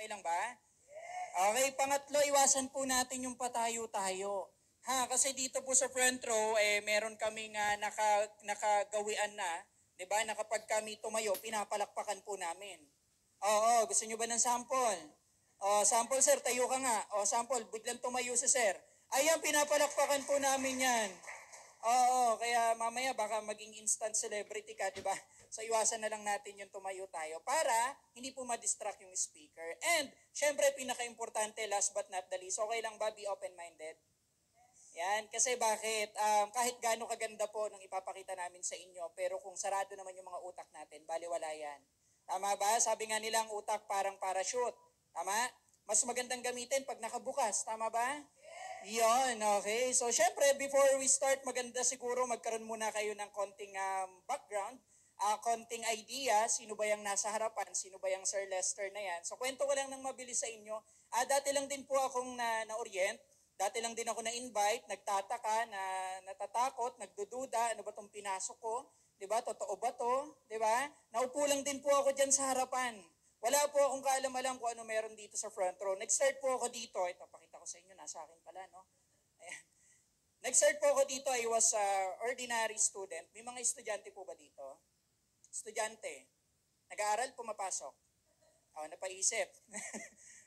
Okay lang ba? Okay, pangatlo, iwasan po natin yung patayo-tayo. Kasi dito po sa front row, meron kaming nakagawian na, di ba, na kapag kami tumayo, pinapalakpakan po namin. Oo, gusto nyo ba ng sample? Sample sir, tayo ka nga. Sample, biglang tumayo si sir. Ayan, pinapalakpakan po namin yan. Oo, kaya mamaya baka maging instant celebrity ka, di ba? So iwasan na lang natin yung tumayo tayo para hindi po ma-distract yung speaker. And syempre pinaka-importante, last but not the least, okay lang ba be open-minded? Yan, kasi bakit? Kahit gaano kaganda po nung ipapakita namin sa inyo, pero kung sarado naman yung mga utak natin, baliwala yan. Tama ba? Sabi nga nila ang utak parang parachute. Tama? Mas magandang gamitin pag nakabukas. Tama ba? Yon, okay. So, syempre, before we start, maganda siguro magkaroon muna kayo ng konting background, konting idea, sino ba yung nasa harapan, sino ba yung Sir Lester na yan. So, kwento ko lang ng mabilis sa inyo. Dati lang din po akong na-orient. Dati lang din ako na-invite, nagtataka, natatakot, nagdududa, ano ba itong pinasok ko? Diba? Totoo ba to? Diba? Naupo lang din po ako dyan sa harapan. Wala po akong kaalam-alam kung ano meron dito sa front row. Nag-start po ako dito. Ito, pakita ko sa inyo. Nasa akin pala, no? Ayan. Nag-start po ako dito. I was ordinary student. May mga estudyante po ba dito? Estudyante. Nag-aaral, pumapasok. Napaisip.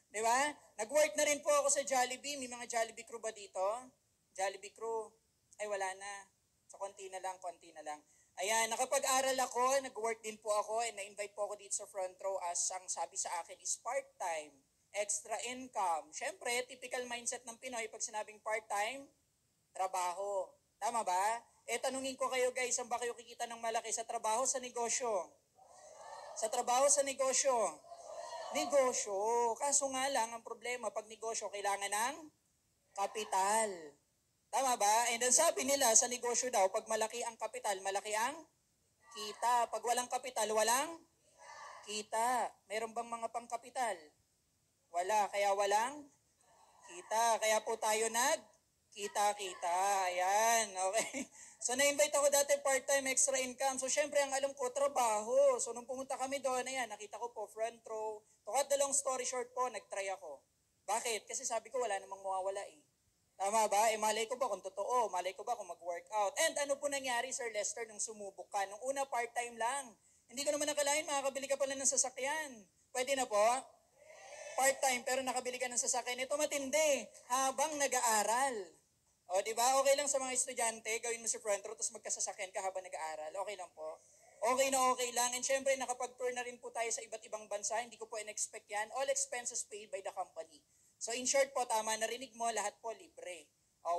Di ba? Nag-work na rin po ako sa Jollibee. May mga Jollibee crew ba dito? Jollibee crew. Ay, wala na. So, konti na lang. Ayan, nakapag-aral ako, nag-work din po ako, and na-invite po ako dito sa front row as ang sabi sa akin is part-time, extra income. Siyempre, typical mindset ng Pinoy, pag sinabing part-time, trabaho. Tama ba? Tanungin ko kayo guys, saan ba kayo kikita ng malaki? Sa trabaho, sa negosyo? Sa trabaho, sa negosyo? Negosyo. Kaso nga lang, ang problema, pag negosyo, kailangan ng kapital. Tama ba? And then sabi nila, sa negosyo daw, pag malaki ang kapital, malaki ang kita. Pag walang kapital, walang kita. Meron bang mga pangkapital? Wala. Kaya walang kita. Kaya po tayo kita-kita. Ayan. Okay. So, na-invite ako dati part-time extra income. So, syempre, ang alam ko, trabaho. So, nung pumunta kami doon, ayan, nakita ko po, front row. To cut the long story short po, nag-try ako. Bakit? Kasi sabi ko, wala namang mawawala eh. Tama ba? Malay ko ba kung totoo? Malay ko ba kung mag-workout? And ano po nangyari, Sir Lester, nung sumubok ka? Nung una, part-time lang. Hindi ko naman nakalain, makakabili ka pala ng sasakyan. Pwede na po? Part-time, pero nakabili ka ng sasakyan. Ito matindi, habang nag-aaral. O, di ba? Okay lang sa mga estudyante, gawin mo si front row, tapos magkasasakyan ka habang nag-aaral. Okay lang po? Okay na okay lang. And syempre, nakapag-tour na rin po tayo sa iba't ibang bansa. Hindi ko po in-expect yan. All expenses paid by the company. So in short po, tama, narinig mo, lahat po libre.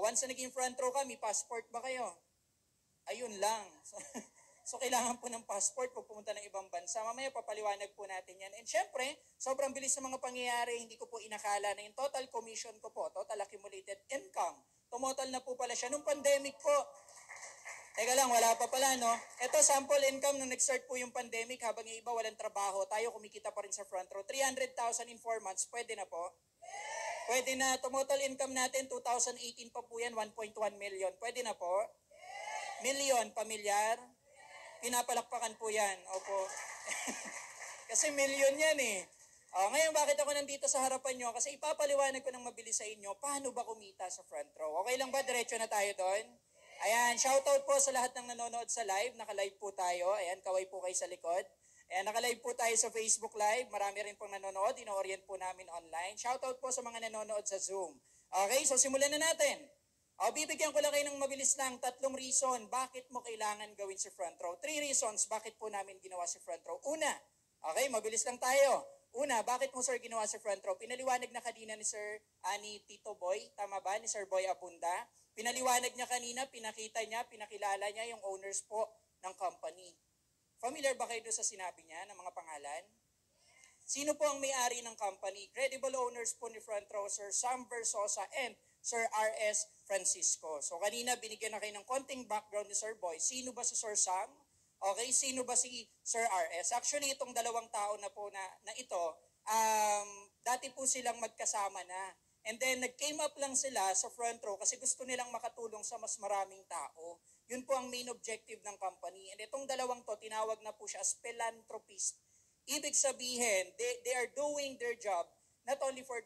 Once na naging front row ka, may passport ba kayo? Ayun lang. So kailangan po ng passport pag pumunta ng ibang bansa. Mamaya papaliwanag po natin yan. And syempre, sobrang bilis sa mga pangyayari, hindi ko po inakala na yung total commission ko po, total accumulated income, tumotal na po pala siya nung pandemic po. Teka lang, wala pa pala, no? Ito, sample income nung nag-start po yung pandemic, habang yung iba walang trabaho, tayo kumikita pa rin sa front row. 300,000 in 4 months, pwede na po? Pwede na. Total income natin, 2018 pa po yan, 1.1 million. Pwede na po? Million, pamilyar? Pinapalakpakan po yan. Opo. Kasi million yan eh. Ngayon, bakit ako nandito sa harapan nyo? Kasi ipapaliwanag ko ng mabilis sa inyo, paano ba kumita sa front row? Okay lang ba? Diretso na tayo doon? Ayan, shoutout po sa lahat ng nanonood sa live. Naka-live po tayo. Ayan, kaway po kayo sa likod. Ayan, naka-live po tayo sa Facebook Live. Marami rin pong nanonood. Ino-orient po namin online. Shoutout po sa mga nanonood sa Zoom. Okay, so simulan na natin. Bibigyan ko lang kayo ng mabilis lang 3 reason bakit mo kailangan gawin si front row. 3 reasons bakit po namin ginawa si front row. Una, okay, mabilis lang tayo. Una, bakit mo sir ginawa si front row? Pinaliwanag na kanina ni Sir ni Tito Boy, tama ba? Ni Sir Boy Abunda. Pinaliwanag niya kanina, pinakita niya, pinakilala niya yung owners po ng company. Familiar ba kayo doon sa sinabi niya ng mga pangalan? Sino po ang may-ari ng company? Credible owners po ni front row, Sir Sam Versosa and Sir R.S. Francisco. So kanina binigyan na kayo ng konting background ni Sir Boy. Sino ba si Sir Sam? Okay, sino ba si Sir R.S.? Actually, itong dalawang tao na po na ito, dati po silang magkasama na. And then nag-came up lang sila sa front row kasi gusto nilang makatulong sa mas maraming tao. Yun po ang main objective ng company. And itong dalawang to, tinawag na po siya as philanthropist. Ibig sabihin, they are doing their job not only for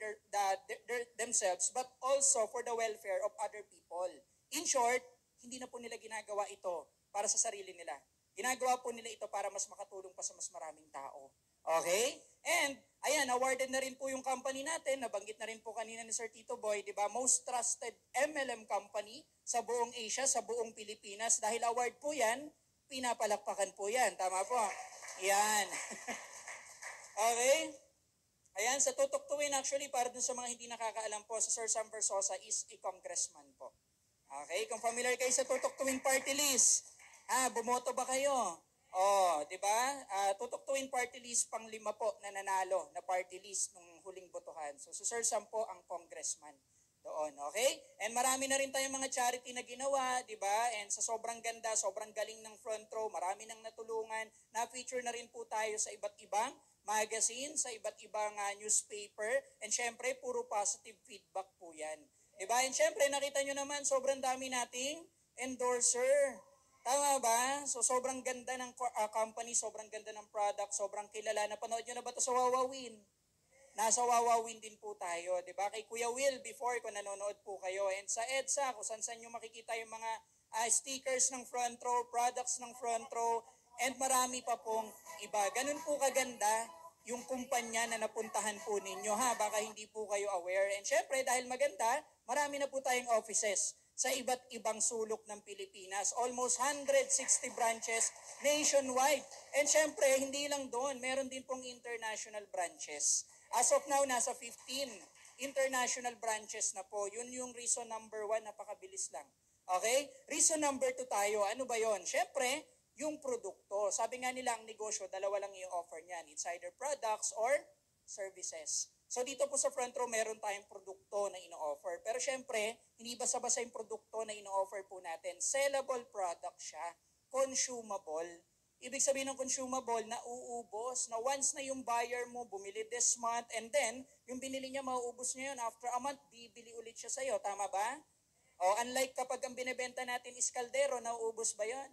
themselves, but also for the welfare of other people. In short, hindi na po nila ginagawa ito para sa sarili nila. Ginagawa po nila ito para mas makatulong pa sa mas maraming tao. Okay? And, ayan, awarded na rin po yung company natin. Nabanggit na rin po kanina ni Sir Tito Boy, di ba? Most trusted MLM company sa buong Asia, sa buong Pilipinas. Dahil award po yan, pinapalakpakan po yan. Tama po? Yan. Okay? Ayan, sa tutuktuin actually, para dun sa mga hindi nakakaalam po, si Sir Sam Versosa is a congressman po. Okay? Kung familiar kayo sa tutuktuin party list, bumoto ba kayo? Di ba? Tutuktuin party list pang 5 po na nanalo na party list nung huling botohan. So, si Sir Sam po ang congressman doon, okay? And marami na rin tayong mga charity na ginawa, di ba? And sa sobrang ganda, sobrang galing ng front row, marami nang natulungan. Na-feature na rin po tayo sa iba't ibang magazine, sa iba't ibang newspaper. And syempre, puro positive feedback po yan. Di ba? And syempre, nakita nyo naman, sobrang dami nating endorser. Tama ba? So, sobrang ganda ng company, sobrang ganda ng product, sobrang kilala. Napanood nyo na ba ito sa Wawawin? Nasa Wawawin din po tayo, di ba? Kay Kuya Will, before, kung nanonood po kayo. And sa EDSA, kung saan nyo makikita yung mga stickers ng front row, products ng front row, and marami pa pong iba. Ganun po kaganda yung kumpanya na napuntahan po ninyo, ha? Baka hindi po kayo aware. And syempre, dahil maganda, marami na po tayong offices sa iba't ibang sulok ng Pilipinas. Almost 160 branches nationwide. And syempre, hindi lang doon. Meron din pong international branches. As of now, nasa 15 international branches na po. Yun yung reason number 1, napakabilis lang. Okay? Reason number 2 tayo. Ano ba yon? Syempre, yung produkto. Sabi nga nila, ang negosyo, dalawa lang yung offer niyan. It's either products or services. So dito po sa front row, meron tayong produkto na ino-offer. Pero syempre, hindi basta-basta yung produkto na ino-offer po natin. Sellable product siya. Consumable. Ibig sabihin ng consumable, na uubos. Na once na yung buyer mo bumili this month, and then, yung binili niya, mauubos niya yun. After a month, bibili ulit siya sa'yo. Tama ba? O unlike kapag ang binibenta natin is kaldero, nauubos ba yun?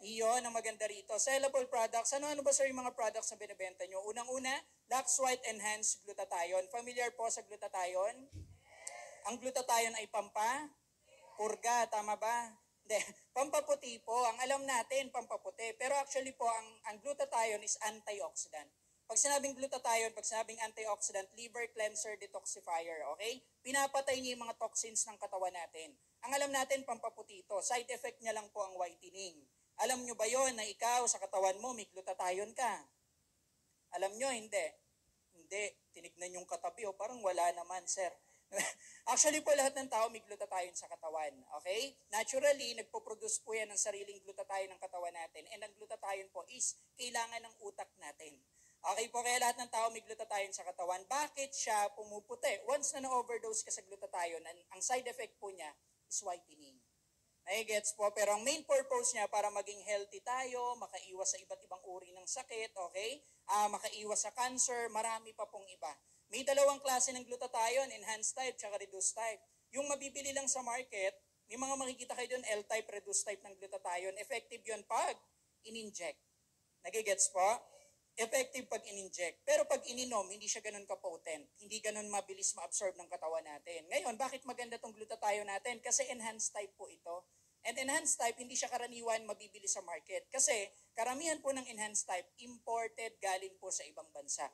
Iyon ang maganda rito. Sellable products. Ano ba sir yung mga products na binibenta nyo? Unang-una, Lux White Enhanced Glutathione. Familiar po sa glutathione? Ang glutathione ay purga, tama ba? Hindi, pampaputi po. Ang alam natin, pampaputi. Pero actually po, ang glutathione is antioxidant. Pag sinabing glutathione, pag sinabing antioxidant, liver cleanser, detoxifier, okay? Pinapatay niya yung mga toxins ng katawan natin. Ang alam natin, pampaputi ito. Side effect niya lang po ang whitening. Alam nyo ba yon na ikaw sa katawan mo may glutathione ka? Alam nyo, hindi. Hindi. Tinignan yung katabi, parang wala naman, sir. Actually po, lahat ng tao may glutathione sa katawan. Okay? Naturally, nagpo-produce po yan ng sariling glutathione ng katawan natin. And ang glutathione po is kailangan ng utak natin. Okay po, kaya lahat ng tao may glutathione sa katawan. Bakit siya pumuputi? Once na na-overdose ka sa glutathione, ang side effect po niya is whitening. Nai-gets po, pero ang main purpose niya para maging healthy tayo, makaiwas sa iba't ibang uri ng sakit, okay? Makaiwas sa cancer, marami pa pong iba. May dalawang klase ng glutathione, enhanced type, tsaka reduced type. Yung mabibili lang sa market, may mga makikita kayo doon, L-type, reduced type ng glutathione. Effective yun pag in-inject. Nagigets po? Effective pag in-inject. Pero pag ininom, hindi siya ganun ka-potent. Hindi ganun mabilis ma-absorb ng katawan natin. Ngayon, bakit maganda tong glutathione natin? Kasi enhanced type po ito. And enhanced type, hindi siya karaniwan mabibili sa market. Kasi karamihan po ng enhanced type, imported galing po sa ibang bansa.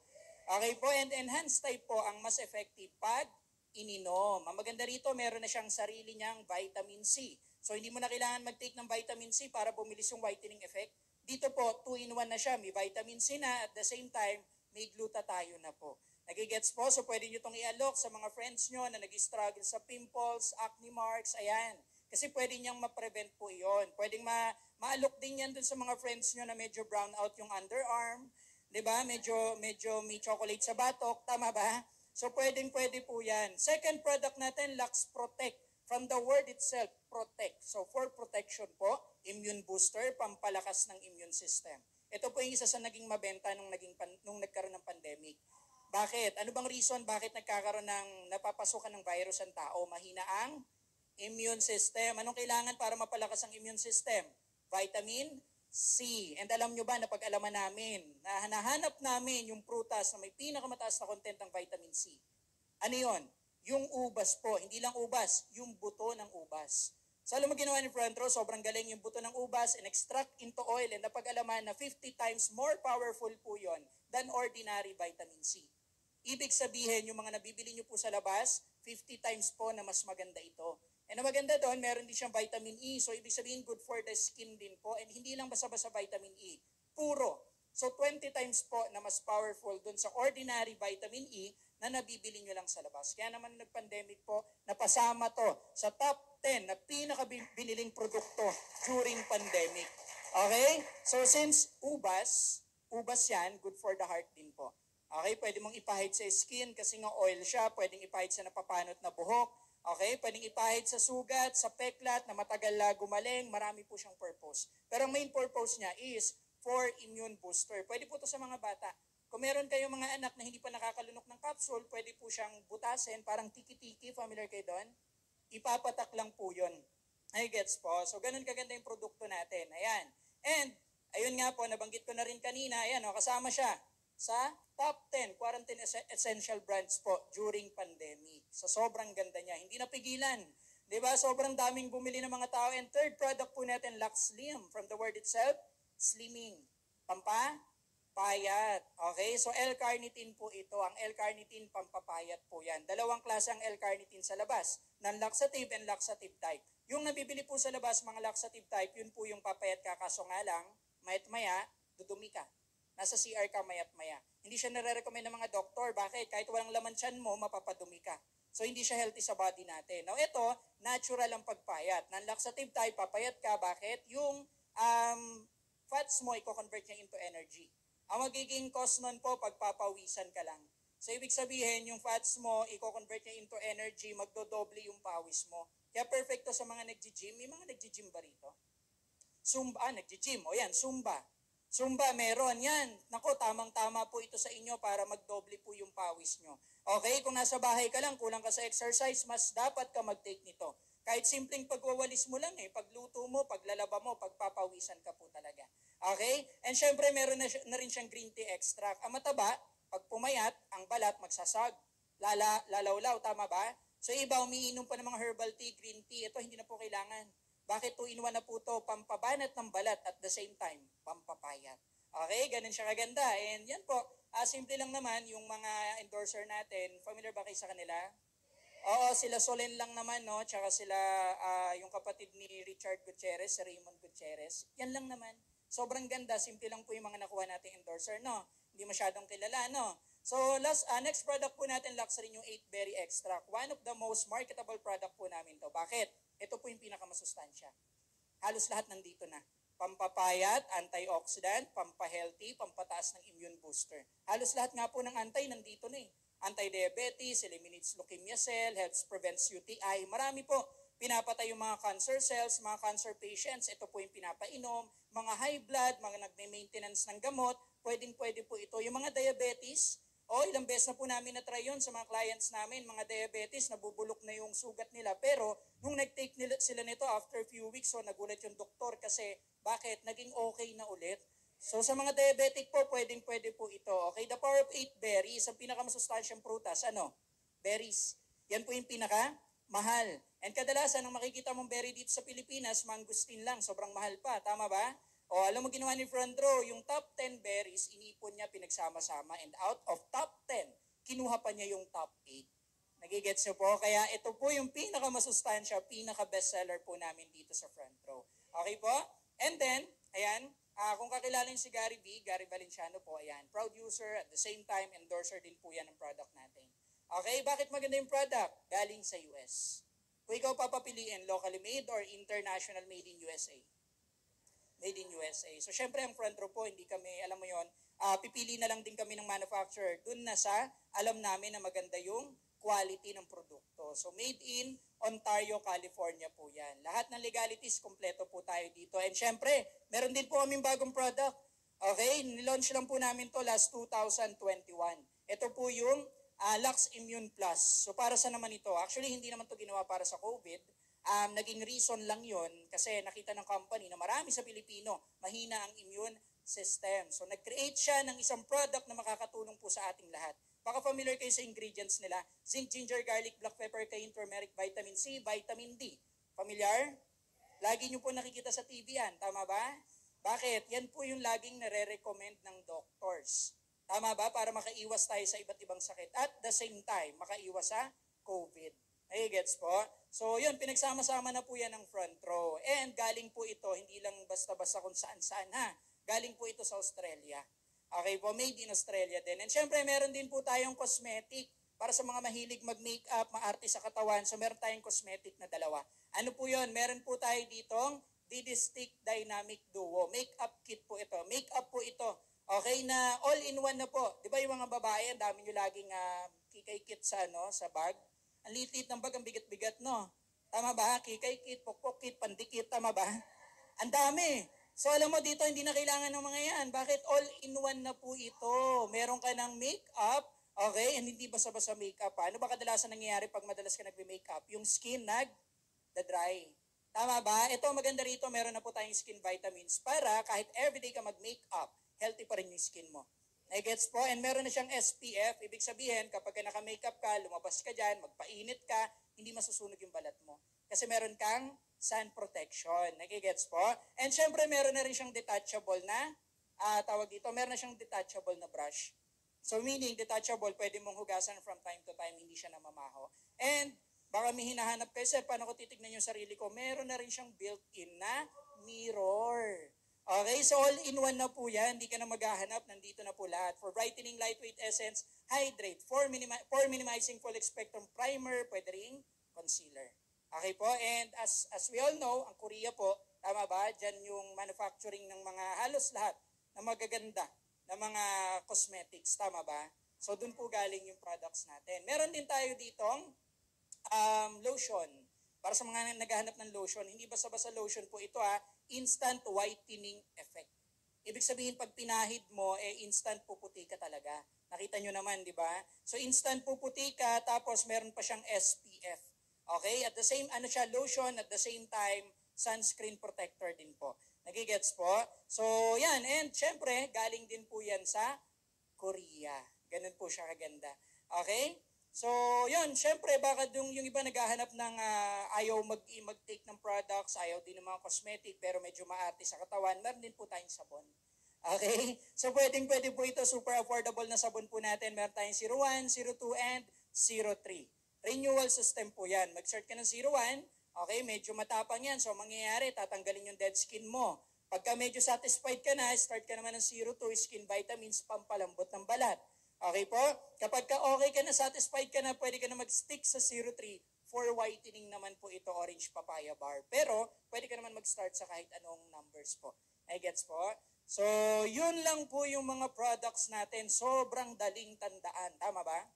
Okay po, and enhanced type po ang mas effective pag ininom. Ang maganda rito, meron na siyang sarili niyang vitamin C. So hindi mo na kailangan mag-take ng vitamin C para bumilis yung whitening effect. Dito po, 2-in-1 na siya. May vitamin C na, at the same time, may glutathione na po. Nagigets po, so pwede nyo itong i-alok sa mga friends nyo na nag-struggle sa pimples, acne marks, ayan. Kasi pwede niyang ma-prevent po iyon. Pwedeng ma-alok din yan dun sa mga friends nyo na medyo brown out yung underarm, di ba? Medyo may chocolate sa batok, tama ba? So pwede po yan. Second product natin, Lux Protect. From the word itself, protect. So for protection po, immune booster, pampalakas ng immune system. Ito po yung isa sa naging mabenta nung nagkaroon ng pandemic. Bakit? Ano bang reason bakit nagkakaroon ng napapasukan ng virus ang tao? Mahina ang immune system. Anong kailangan para mapalakas ang immune system? Vitamin C. And alam nyo ba na pag-alaman namin, na nahanap namin yung prutas na may pinakamataas na content ng vitamin C. Ano yon? Yung ubas po, hindi lang ubas, yung buto ng ubas. So alam mo ginawa ni front row, sobrang galing yung buto ng ubas and extract into oil and napag-alaman na 50 times more powerful po yon than ordinary vitamin C. Ibig sabihin, yung mga nabibili nyo po sa labas, 50 times po na mas maganda ito. And ang maganda doon, meron din siyang vitamin E. So ibig sabihin, good for the skin din po. And hindi lang basta-basta vitamin E. Puro. So 20 times po na mas powerful doon sa ordinary vitamin E na nabibili nyo lang sa labas. Kaya naman nag-pandemic po, napasama to sa top 10 na pinakabiniling produkto during pandemic. Okay? So since ubas yan, good for the heart din po. Okay? Pwede mong ipahid sa skin kasi nga oil siya. Pwedeng ipahid sa napapanot na buhok. Okay? Pwedeng ipahid sa sugat, sa peklat na matagal na gumaling. Marami po siyang purpose. Pero ang main purpose niya is for immune booster. Pwede po ito sa mga bata. Kung meron kayong mga anak na hindi pa nakakalunok ng capsule, pwede po siyang butasin, parang tiki-tiki, familiar kayo doon? Ipapatak lang po yun. Ay, gets po. So, ganun kaganda yung produkto natin. Ayan. And, ayun nga po, nabanggit ko na rin kanina, ayan o, kasama siya sa top 10 quarantine essential brands po during pandemic. So, sobrang ganda niya. Hindi napigilan. Diba? Sobrang daming bumili ng mga tao. And third product po natin, Lux Slim. From the word itself, slimming. Pampapayat. Okay? So L-carnitine po ito. Ang L-carnitine, pampapayat po yan. Dalawang klase ang L-carnitine sa labas. Non-laxative and laxative type. Yung nabibili po sa labas, mga laxative type, yun po yung papayat ka. Kaso nga lang, mayat-maya, dudumi ka. Nasa CR ka mayat-maya. Hindi siya nare-recommend ng mga doktor. Bakit? Kahit walang laman tiyan mo, mapapadumi ka. So hindi siya healthy sa body natin. Now ito, natural ang pagpayat. Non-laxative type, papayat ka. Bakit? Yung fats mo, i-convert niya into energy. Ang magiging cause nun po, pagpapawisan ka lang. So, ibig sabihin, yung fats mo, i-convert niya into energy, magdodoble yung pawis mo. Kaya perfect to sa mga nag-gym. May mga nag-gym ba rito? Zumba, nag-gym. O yan, Zumba. Zumba, meron. Yan. Nako, tamang-tama po ito sa inyo para magdoble po yung pawis nyo. Okay, kung nasa bahay ka lang, kulang ka sa exercise, mas dapat ka mag-take nito. Kahit simpleng pagwawalis mo lang pagluto mo, paglalaba mo, pagpapawisan ka po talaga. Okay? And syempre meron na rin siyang green tea extract. Ang mataba, pag pumayat, ang balat magsasag. Lalawlaw, tama ba? So iba, umiinom pa ng mga herbal tea, green tea. Ito hindi na po kailangan. Bakit 2-in-1 na po ito? Pampabanat ng balat at the same time, pampapayat. Okay? Ganun siya kaganda. And yan po, simple lang naman yung mga endorser natin. Familiar ba kayo sa kanila? Oo, sila Solen lang naman, no? Tsaka sila, yung kapatid ni Richard Gutierrez, si Raymond Gutierrez. Yan lang naman. Sobrang ganda, simple lang po yung mga nakuha nating endorser, no? Hindi masyadong kilala, no? So, next product po natin, Luxury, yung 8-berry extract. One of the most marketable product po namin to. Bakit? Ito po yung pinakamasustansya. Halos lahat nandito na. Pampapayat, antioxidant, pampahealthy, pampataas ng immune booster. Halos lahat nga po ng nandito na Anti-diabetes, eliminates leukemia cell, helps prevents UTI. Marami po. Pinapatay yung mga cancer cells, mga cancer patients. Ito po yung pinapainom. Mga high blood, mga nagme-maintenance ng gamot. Pwedeng-pwede po ito. Yung mga diabetes, ilang beses na po namin na-try yun sa mga clients namin. Mga diabetes, nabubulok na yung sugat nila. Pero nung nag-take sila nito after few weeks, nagulat yung doktor kasi bakit? Naging okay na ulit. So sa mga diabetic po, pwedeng-pwede po ito. Okay, the power of 8 berries, ang pinakamasustansyang prutas, berries. Yan po yung pinakamahal. And kadalasan, ang makikita mong berry dito sa Pilipinas, mangustin lang, sobrang mahal pa. Tama ba? Alam mo ginawa ni front row, yung top 10 berries, inipon niya, pinagsama-sama. And out of top 10, kinuha pa niya yung top 8. Nagigets niyo po? Kaya ito po yung pinakamasustansya, pinaka-bestseller po namin dito sa front row. Okay po? And then, ayan, kung kakilala niyo si Gary V, Gary Valenciano po, ayan, proud user, at the same time, endorser din po yan ng product natin. Okay, bakit maganda yung product? Galing sa US. Kung ikaw papapiliin, locally made or international made in USA? Made in USA. So, syempre, ang front row po, hindi kami, alam mo yon, pipili na lang din kami ng manufacturer. Dun na sa, alam namin na maganda yung quality ng produkto. So, made in Ontario, California po yan. Lahat ng legalities, kompleto po tayo dito. And syempre, meron din po kaming bagong product. Okay, nilaunch lang po namin to last 2021. Ito po yung Lux Immune Plus. So, para sa naman ito? Actually, hindi naman to ginawa para sa COVID. Naging reason lang yon kasi nakita ng company na marami sa Pilipino mahina ang immune system. So nag-create siya ng isang product na makakatulong po sa ating lahat. Baka familiar kayo sa ingredients nila. Zinc, ginger, garlic, black pepper, cayenne, turmeric, vitamin C, vitamin D. Familiar? Lagi nyo po nakikita sa TV yan. Tama ba? Bakit? Yan po yung laging nare-recommend ng doctors. Tama ba? Para makaiwas tayo sa iba't ibang sakit. At the same time, makaiwas sa COVID. Ay, gets po? So, yun, pinagsama-sama na po yan ng front row. And galing po ito, hindi lang basta-basta kung saan-saan ha. Galing po ito sa Australia. Okay po, made in Australia din. And syempre, meron din po tayong cosmetic para sa mga mahilig mag-makeup, maarte sa katawan. So, meron tayong cosmetic na dalawa. Ano po yun? Meron po tayo ditong Didistic Dynamic Duo. Makeup kit po ito. Makeup po ito. Okay, na all-in-one na po. Di ba yung mga babae, ang dami nyo laging kikay kit sa, sa bag? Ang liit ng bag, ang bigat-bigat, no? Tama ba? Kikay kit, pokpok kit, pandikit, tama ba? Ang dami. So alam mo dito, hindi na kailangan ng mga yan. Bakit? All-in-one na po ito. Meron ka ng makeup, okay? And hindi basta-basta makeup pa. Ano ba kadalasan nangyayari pag madalas ka nagme-makeup? Yung skin nag-dry. Tama ba? Ito maganda rito, meron na po tayong skin vitamins para kahit everyday ka mag-makeup, healthy pa rin yung skin mo. Gets po? And meron na siyang SPF. Ibig sabihin, kapag naka-makeup ka, lumabas ka dyan, magpainit ka, hindi masusunog yung balat mo. Kasi meron kang sun protection. Nagigets po? And syempre, meron na rin siyang detachable na, tawag dito, meron na siyang detachable na brush. So meaning, detachable, pwede mong hugasan from time to time, hindi siya namamaho. And baka may hinahanap kayo, sir, paano ko titignan yung sarili ko? Meron na rin siyang built-in na mirror. Okay, so all-in-one na po yan. Hindi ka na maghahanap. Nandito na po lahat. For brightening lightweight essence, hydrate. For minimizing full spectrum primer, pwede rin concealer. Okay po, and as we all know, ang Korea po, tama ba? Diyan yung manufacturing ng mga halos lahat na magaganda na mga cosmetics. Tama ba? So dun po galing yung products natin. Meron din tayo ditong lotion. Para sa mga naghahanap ng lotion, hindi basta-basta lotion po ito instant whitening effect. Ibig sabihin pag pinahid mo, instant puputi ka talaga. Nakita nyo naman, di ba? So instant puputi ka, tapos meron pa siyang SPF. Okay? At the same, lotion, at the same time, sunscreen protector din po. Nagigets po? So yan, and syempre, galing din po yan sa Korea. Ganun po siya kaganda. Okay? So, yun, syempre, baka yung iba naghahanap ng ayaw mag-take ng products, ayaw din ng mga cosmetic, pero medyo maarte sa katawan, meron din po tayong sabon. Okay? So, pwede po ito, super affordable na sabon po natin. Meron tayong 01, 02, and 03. Renewal system po yan. Mag-start ka ng 01, okay, medyo matapang yan. So, mangyayari, tatanggalin yung dead skin mo. Pagka medyo satisfied ka na, start ka naman ng 02, skin vitamins, pampalambot ng balat. Okay po? Kapag ka okay ka na, satisfied ka na, pwede ka na mag-stick sa 03. For whitening naman po ito, orange papaya bar. Pero, pwede ka naman mag-start sa kahit anong numbers po. Gets po? So, yun lang po yung mga products natin. Sobrang daling tandaan. Tama ba?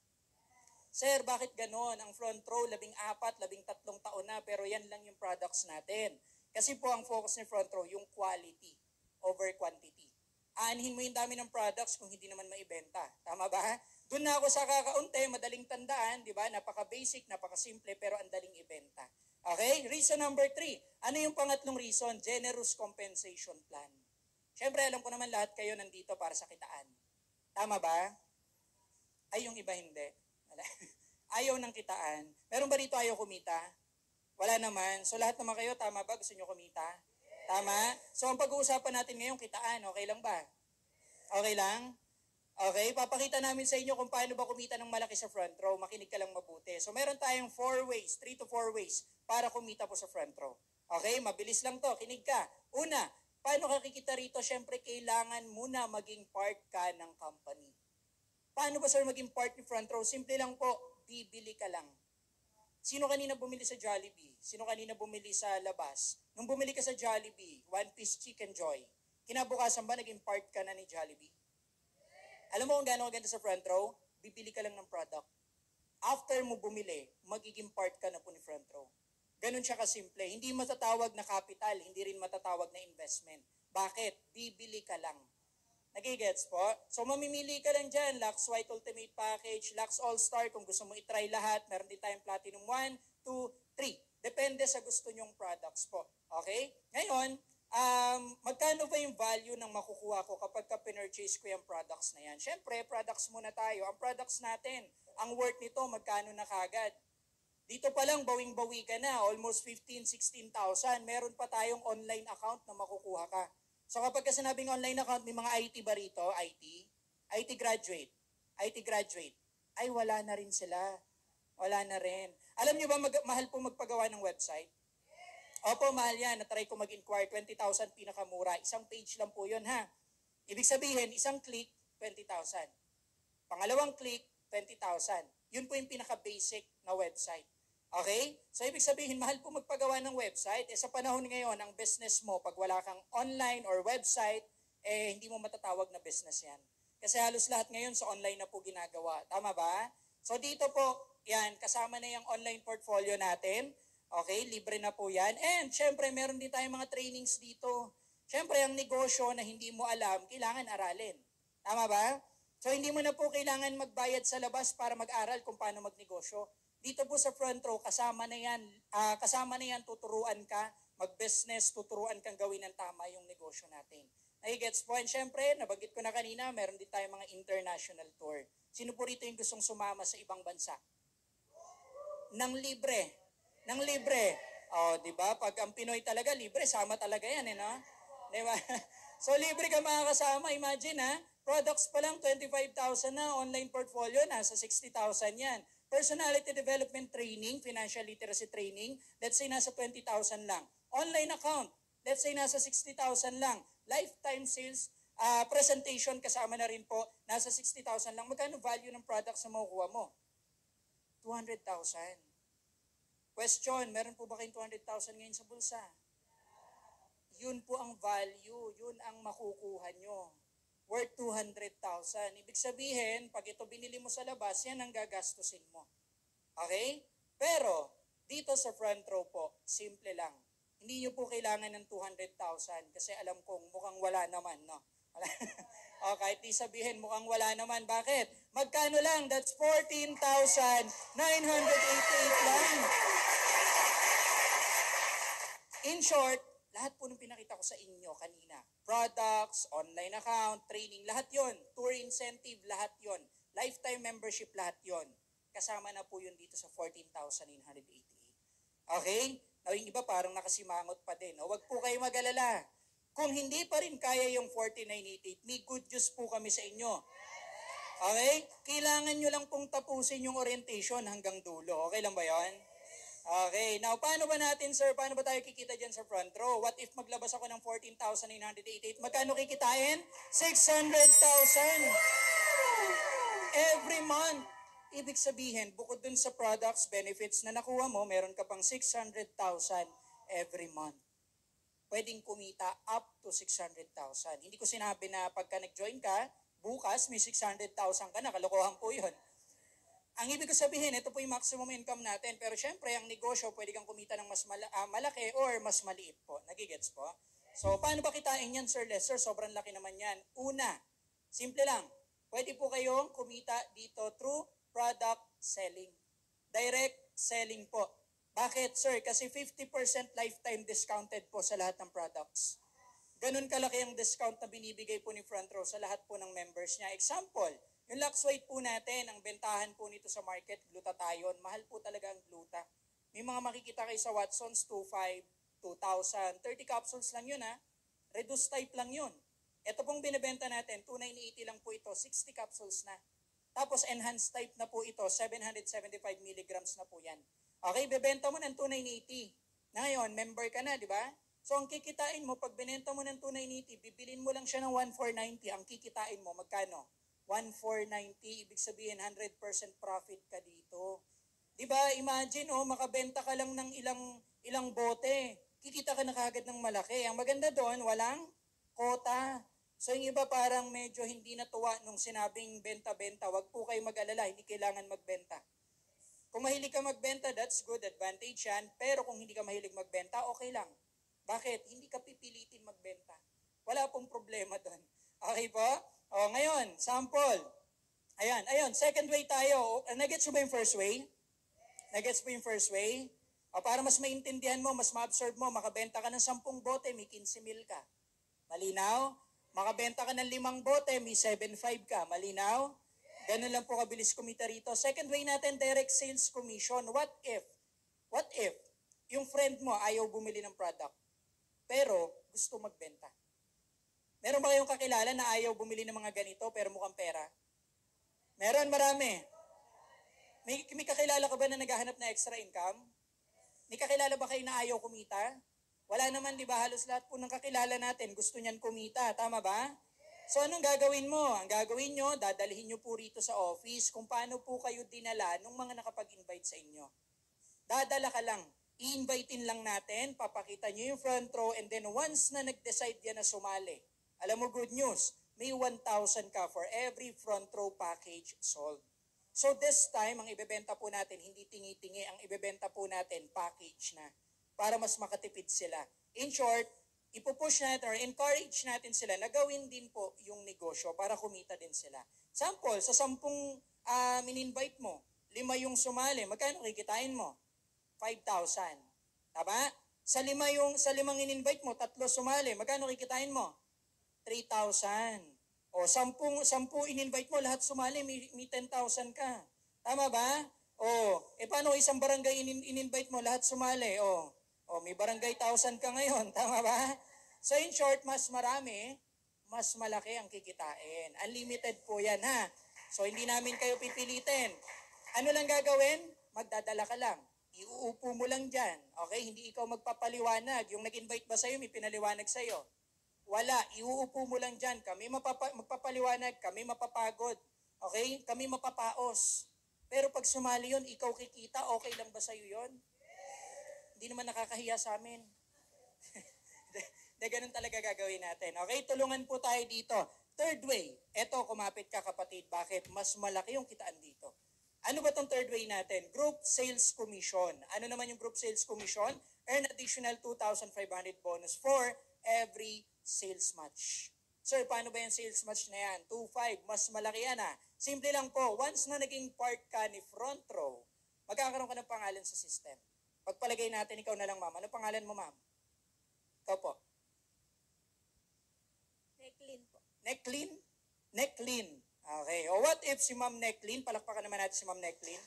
Sir, bakit ganon? Ang front row, 14, 13 taon na, pero yan lang yung products natin. Kasi po, ang focus ng front row, yung quality over quantity. Aanhin mo yung dami ng products kung hindi naman maibenta. Tama ba? Doon na ako sa kakaunti, madaling tandaan, di ba? Napaka-basic, napaka-simple, pero ang daling ibenta. Okay? Reason number 3. Ano yung pangatlong reason? Generous compensation plan. Siyempre, alam ko naman lahat kayo nandito para sa kitaan. Tama ba? Ay, yung iba hindi. Ayaw ng kitaan. Meron ba dito ayaw kumita? Wala naman. So lahat naman kayo, tama ba? Gusto nyo kumita? Tama? So ang pag-uusapan natin ngayon, kitaan. Okay lang ba? Okay lang? Okay, papakita namin sa inyo kung paano ba kumita ng malaki sa front row. Makinig ka lang mabuti. So meron tayong 4 ways, 3 to 4 ways para kumita po sa front row. Okay, mabilis lang to. Kinig ka. Una, paano ka kikita rito? Siyempre, kailangan muna maging part ka ng company. Paano ba sir maging part ni front row? Simple lang po, bibili ka lang. Sino kanina bumili sa Jollibee? Sino kanina bumili sa labas? Nung bumili ka sa Jollibee, One Piece Chicken Joy, kinabukasan ba naging part ka na ni Jollibee? Alam mo kung gaano kaganda sa front row? Bibili ka lang ng product. After mo bumili, magiging part ka na po ni front row. Ganun siya kasimple. Hindi matatawag na capital, hindi rin matatawag na investment. Bakit? Bibili ka lang. Nagigets po? So mamimili ka lang dyan, Lux White Ultimate Package, Lux All-Star, kung gusto mo itry lahat, meron din tayong Platinum 1, to 3. Depende sa gusto nyong products po. Okay? Ngayon, magkano ba yung value ng makukuha ko kapag pinurchase ko yung products na yan? Siyempre, products muna tayo. Ang products natin, ang worth nito, magkano na kagad? Dito pa lang, bawing-bawi ka na, almost 15, 16,000. Meron pa tayong online account na makukuha ka. So kapag sinabing online account, may mga IT ba rito? IT graduate. IT graduate. Ay, wala na rin sila. Wala na rin. Alam nyo ba, mahal po magpagawa ng website? Opo, mahal yan. Na-try ko mag-inquire, 20,000 pinakamura. Isang page lang po yun, ha? Ibig sabihin, isang click, 20,000. Pangalawang click, 20,000. Yun po yung pinaka-basic na website. Okay? So, ibig sabihin, mahal po magpagawa ng website. Sa panahon ngayon, ang business mo, pag wala kang online or website, hindi mo matatawag na business yan. Kasi halos lahat ngayon sa online na po ginagawa. Tama ba? So, dito po, yan, kasama na yung online portfolio natin. Okay, libre na po yan. And, syempre, meron din tayong mga trainings dito. Syempre, ang negosyo na hindi mo alam, kailangan aralin. Tama ba? So, hindi mo na po kailangan magbayad sa labas para mag-aral kung paano magnegosyo. Dito po sa front row, kasama na yan, tuturuan ka, mag-business, tuturuan kang gawin ng tama yung negosyo natin. Nagigets po. And syempre, nabanggit ko na kanina, meron din tayong mga international tour. Sino po rito yung gustong sumama sa ibang bansa? Nang libre. Nang libre. O, di ba? Pag ang Pinoy talaga, libre, sama talaga yan, no? Di ba? So, libre ka makakasama. Imagine, ha? Products pa lang, 25,000 na. Online portfolio, nasa 60,000 yan. Personality development training, financial literacy training, let's say nasa 20,000 lang. Online account, let's say nasa 60,000 lang. Lifetime sales, presentation kasama na rin po, nasa 60,000 lang. Magkano value ng products na makukuha mo? 200,000. Question, meron po ba kayong 200,000 ngayon sa bulsa? Yun po ang value, yun ang makukuha nyo. Worth 200,000. Ibig sabihin, pag ito binili mo sa labas, yan ang gagastusin mo. Okay? Pero, dito sa front row po, simple lang. Hindi nyo po kailangan ng 200,000 kasi alam kong mukhang wala naman, no? O, kahit di sabihin mukhang wala naman. Bakit? Magkano lang? That's 14,988 lang. In short, lahat po ng pinakita ko sa inyo kanina, products, online account, training, lahat yon, tour incentive, lahat yon, lifetime membership, lahat yon. Kasama na po yun dito sa 14,988. Okay? Now, yung iba parang nakasimangot pa din. O, wag po kayo mag-alala. Kung hindi pa rin kaya yung 14,988, may good news po kami sa inyo. Okay? Kailangan nyo lang pong tapusin yung orientation hanggang dulo. Okay lang ba yon? Okay, now paano ba natin, sir, paano ba tayo kikita dyan sa front row? What if maglabas ako ng 14,988? Magkano kikitain? 600,000 every month. Ibig sabihin, bukod dun sa products, benefits na nakuha mo, meron ka pang 600,000 every month. Pwedeng kumita up to 600,000. Hindi ko sinabi na pagka nag-join ka, bukas may 600,000 ka na, kalokohan po yun. Ang ibig ko sabihin, ito po yung maximum income natin. Pero syempre, ang negosyo, pwede kang kumita ng mas malaki or mas maliit po. Nagigets po? So, paano ba kitain yan, Sir Lester? Sobrang laki naman yan. Una, simple lang. Pwede po kayong kumita dito through product selling. Direct selling po. Bakit, sir? Kasi 50% lifetime discounted po sa lahat ng products. Ganun kalaki ang discount na binibigay po ni Front Row sa lahat po ng members niya. Example, yung Lux White po natin, ang bentahan po nito sa market, glutathione. Mahal po talaga ang gluta. May mga makikita kayo sa Watsons, 2,500, 2,000. 30 capsules lang yun, ha? Reduced type lang yun. Ito pong binibenta natin, 2,980 lang po ito, 60 capsules na. Tapos enhanced type na po ito, 775 milligrams na po yan. Okay, bebenta mo ng 2,980. Na ngayon, member ka na, di ba? So ang kikitain mo, pag binenta mo ng 2,980, bibilin mo lang siya ng 1,490. Ang kikitain mo, magkano? 1,490, ibig sabihin 100% profit ka dito. 'Di ba? Imagine makabenta ka lang ng ilang bote. Kikita ka na kagad ng malaki. Ang maganda doon, walang quota. So yung iba parang medyo hindi natuwa nung sinabing benta-benta. Wag po kayo mag-alala, hindi kailangan magbenta. Kung mahilig ka magbenta, that's good, advantage yan. Pero kung hindi ka mahilig magbenta, okay lang. Bakit? Hindi ka pipilitin magbenta. Wala pong problema doon. Okay po? Ngayon, sample. Ayan, second way tayo. Nag-gets mo ba yung first way? Nagets mo yung first way? O para mas maintindihan mo, mas ma-absorb mo, makabenta ka ng 10 bote, may 15 mil ka. Malinaw? Makabenta ka ng 5 bote, may 7.5 ka. Malinaw? Ganun lang po kabilis kumita rito. Second way natin, direct sales commission. What if yung friend mo ayaw bumili ng product, pero gusto magbenta? Meron ba kayong kakilala na ayaw bumili ng mga ganito, pero mukhang pera? Meron, marami. May kakilala ka ba na naghahanap na extra income? May kakilala ba kayo na ayaw kumita? Wala naman, di ba? Halos lahat po ng kakilala natin gusto niyan kumita. Tama ba? So anong gagawin mo? Ang gagawin nyo, dadalhin nyo po rito sa office kung paano po kayo dinala ng mga nakapag-invite sa inyo. Dadala ka lang. I-invitein lang natin, papakita nyo yung front row, and then once na nag-decide yan na sumali, alam mo, good news, may 1,000 ka for every front row package sold. So this time, ang ibebenta po natin, hindi tingi-tingi, ang ibebenta po natin, package na, para mas makatipid sila. In short, ipupush natin or encourage natin sila na gawin din po yung negosyo para kumita din sila. Sample, sa 10 in-invite mo, 5 yung sumali, magkano kikitain mo? 5,000. Tama? Sa 5 in-invite mo, 3 sumali, magkano kikitain mo? 3,000. O 10 in-invite mo, lahat sumali, may 10,000 ka. Tama ba? O, paano isang barangay in-invite mo, lahat sumali? O, may barangay 1,000 ka ngayon. Tama ba? So in short, mas marami, mas malaki ang kikitain. Unlimited po yan, ha? So hindi namin kayo pipilitin. Ano lang gagawin? Magdadala ka lang. Iuupo mo lang dyan. Okay? Hindi ikaw magpapaliwanag. Yung nag-invite ba sa'yo, may pinaliwanag sa'yo? Wala. Iuupo mo lang dyan. Kami magpapaliwanag. Kami mapapagod. Okay? Kami mapapaos. Pero pag sumali yun, ikaw kikita, okay lang ba sa'yo yun? Hindi naman nakakahiya sa amin. De, ganun talaga gagawin natin. Okay? Tulungan po tayo dito. Third way. Eto, kumapit ka kapatid. Bakit? Mas malaki yung kitaan dito. Ano ba tong third way natin? Group Sales Commission. Ano naman yung Group Sales Commission? Earn additional 2,500 bonus for every sales match. Sir, paano ba yung sales match na yan? 2,500. Mas malaki yan, ha? Simple lang po. Once na naging part ka ni front row, magkakaroon ka ng pangalan sa system. Pagpalagay natin, ikaw na lang, ma'am. Ano pangalan mo, ma'am? Ikaw po. Necklin po. Necklin? Necklin. Okay. O what if si Ma'am Necklin, palakpakan naman natin si Ma'am Necklin.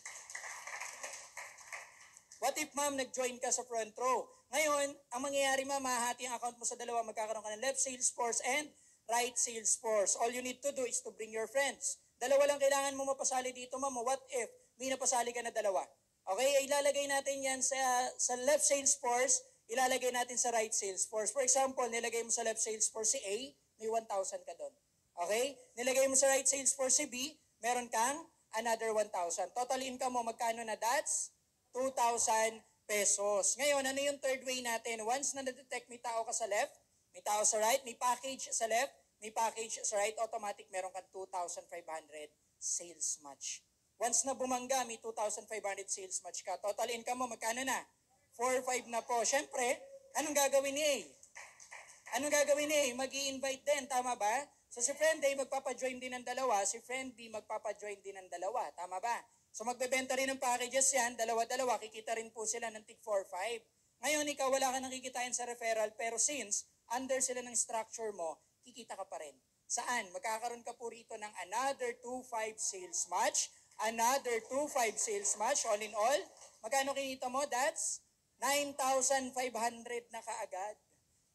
What if, ma'am, nag-join ka sa front row? Ngayon, ang mangyayari, ma'am, mahahati ang account mo sa dalawa, magkakaroon ka ng left sales force and right sales force. All you need to do is to bring your friends. Dalawa lang kailangan mo mapasali dito, ma'am. What if may napasali ka na dalawa? Okay, ilalagay natin yan sa left sales force, ilalagay natin sa right sales force. For example, nilagay mo sa left sales force si A, may 1,000 ka doon. Okay? Nilagay mo sa right sales force si B, meron kang another 1,000. Total income mo, magkano na? That's 2,000 pesos. Ngayon, ano yung third way natin? Once na na-detect may tao ka sa left, may tao sa right, may package sa left, may package sa right, automatic meron kang 2,500 sales match. Once na bumangga, may 2,500 sales match ka. Total income mo, magkano na? 4,500 na po. Siyempre, anong gagawin ni A? Anong gagawin ni A? Mag-i-invite din, tama ba? So si friend A magpapa-join din ng dalawa, si friend B magpapa-join din ng dalawa, tama ba? So magbebenta rin ng packages yan, dalawa-dalawa, kikita rin po sila ng tig 4,500. Ngayon, ikaw wala ka nang kikitain sa referral, pero since under sila ng structure mo, kikita ka pa rin. Saan? Magkakaroon ka po rito ng another 2,500 sales match, another 2,500 sales match, all in all. Magkano kinita mo? That's 9,500 na kaagad.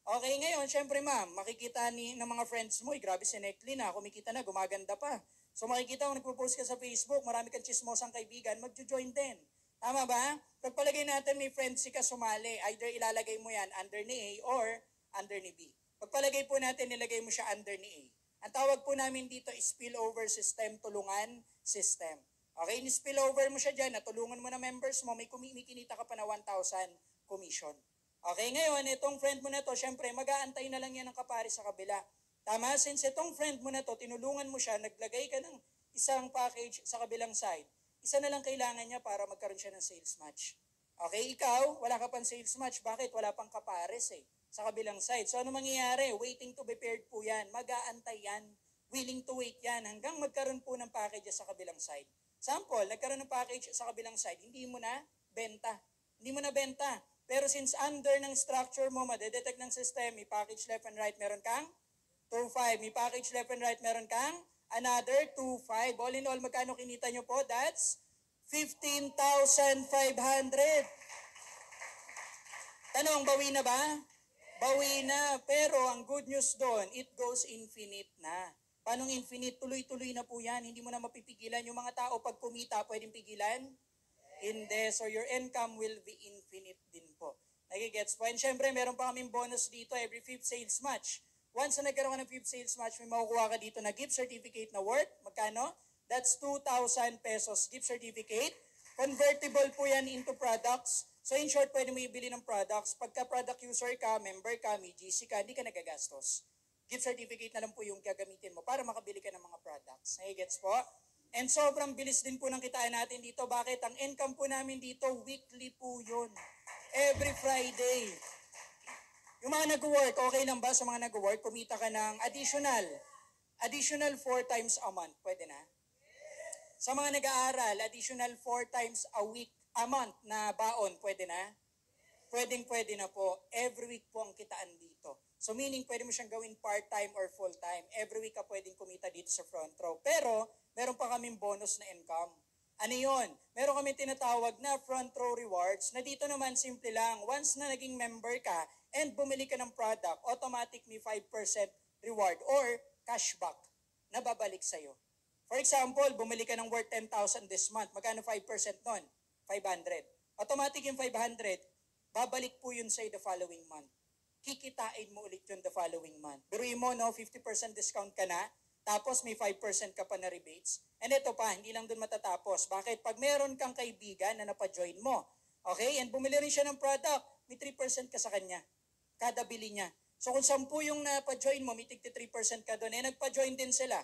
Okay, ngayon, syempre ma'am, makikita ng mga friends mo, grabe si Necklin na, kumikita na, gumaganda pa. So makikita kung nagpo-post ka sa Facebook, marami kang chismosang kaibigan, magjo-join din. Tama ba? Pagpalagay natin may friends ka sumali, either ilalagay mo yan under ni A or under ni B. Pagpalagay po natin, nilagay mo siya under ni A. Ang tawag po namin dito is spillover system, tulungan system. Okay, ni-spillover mo siya dyan, natulungan mo na members mo, may kinita ka pa na 1,000 commission. Okay, ngayon, itong friend mo na to, syempre, mag-aantay na lang yan ng kapari sa kabila. Tama? Since itong friend mo na to, tinulungan mo siya, naglagay ka ng isang package sa kabilang side, isa na lang kailangan niya para magkaroon siya ng sales match. Okay, ikaw, wala ka pang sales match. Bakit? Wala pang kapares sa kabilang side. So, ano mangyayari? Waiting to be paired po yan. Mag-aantay yan. Willing to wait yan hanggang magkaroon po ng package sa kabilang side. Sample, nagkaroon ng package sa kabilang side, hindi mo na benta. Hindi mo na benta. Pero since under ng structure mo, madedetect ng system, may package left and right, meron kang 2.5. May package left and right, meron kang another 2.5. All in all, magkano kinita nyo po? That's 15,500. Tanong, bawi na ba? Bawi na. Pero ang good news doon, it goes infinite na. Paano infinite? Tuloy-tuloy na po yan. Hindi mo na mapipigilan. Yung mga tao pag kumita, pwedeng pigilan? Hindi. So your income will be infinite din po. Nagigets po. And syempre, meron pa kaming bonus dito every 5th sales match. Once na nagkaroon ka ng 5th sales match, may makukuha ka dito na gift certificate na worth. Magkano? That's 2,000 pesos gift certificate. Convertible po yan into products. So in short, pwede mo ibili ng products. Pagka product user ka, member ka, may GC ka, hindi ka nagagastos. Gift certificate na lang po yung gagamitin mo para makabili ka ng mga products. Nagigets po? And sobrang bilis din po ng kitaan natin dito. Bakit? Ang income po namin dito, weekly po yun. Every Friday. Yung mga nag-work, okay lang ba sa mga nag-work? Kumita ka ng additional 4 times a month. Pwede na? Sa mga nag-aaral, additional 4 times a month na baon. Pwede na? Pwede na po. Every week po ang kitaan dito. So meaning, pwede mo siyang gawin part-time or full-time. Every week ka pwedeng kumita dito sa front row. Pero, meron pa kaming bonus na income. Ano yun? Meron kami tinatawag na front row rewards na dito naman simple lang. Once na naging member ka and bumili ka ng product, automatic may 5% reward or cashback na babalik sa'yo. For example, bumili ka ng worth 10,000 this month. Magkano 5% nun? 500. Automatic yung 500, babalik po yun sa'yo the following month. Kikitain mo ulit yun the following month. Biruin mo, no, 50% discount ka na, tapos may 5% ka pa na rebates. And ito pa, hindi lang dun matatapos. Bakit? Pag meron kang kaibigan na napajoin mo, okay, and bumili rin siya ng product, may 3% ka sa kanya. Kada bili niya. So kung 10 yung napajoin mo, may 3% ka doon, nagpa-join din sila.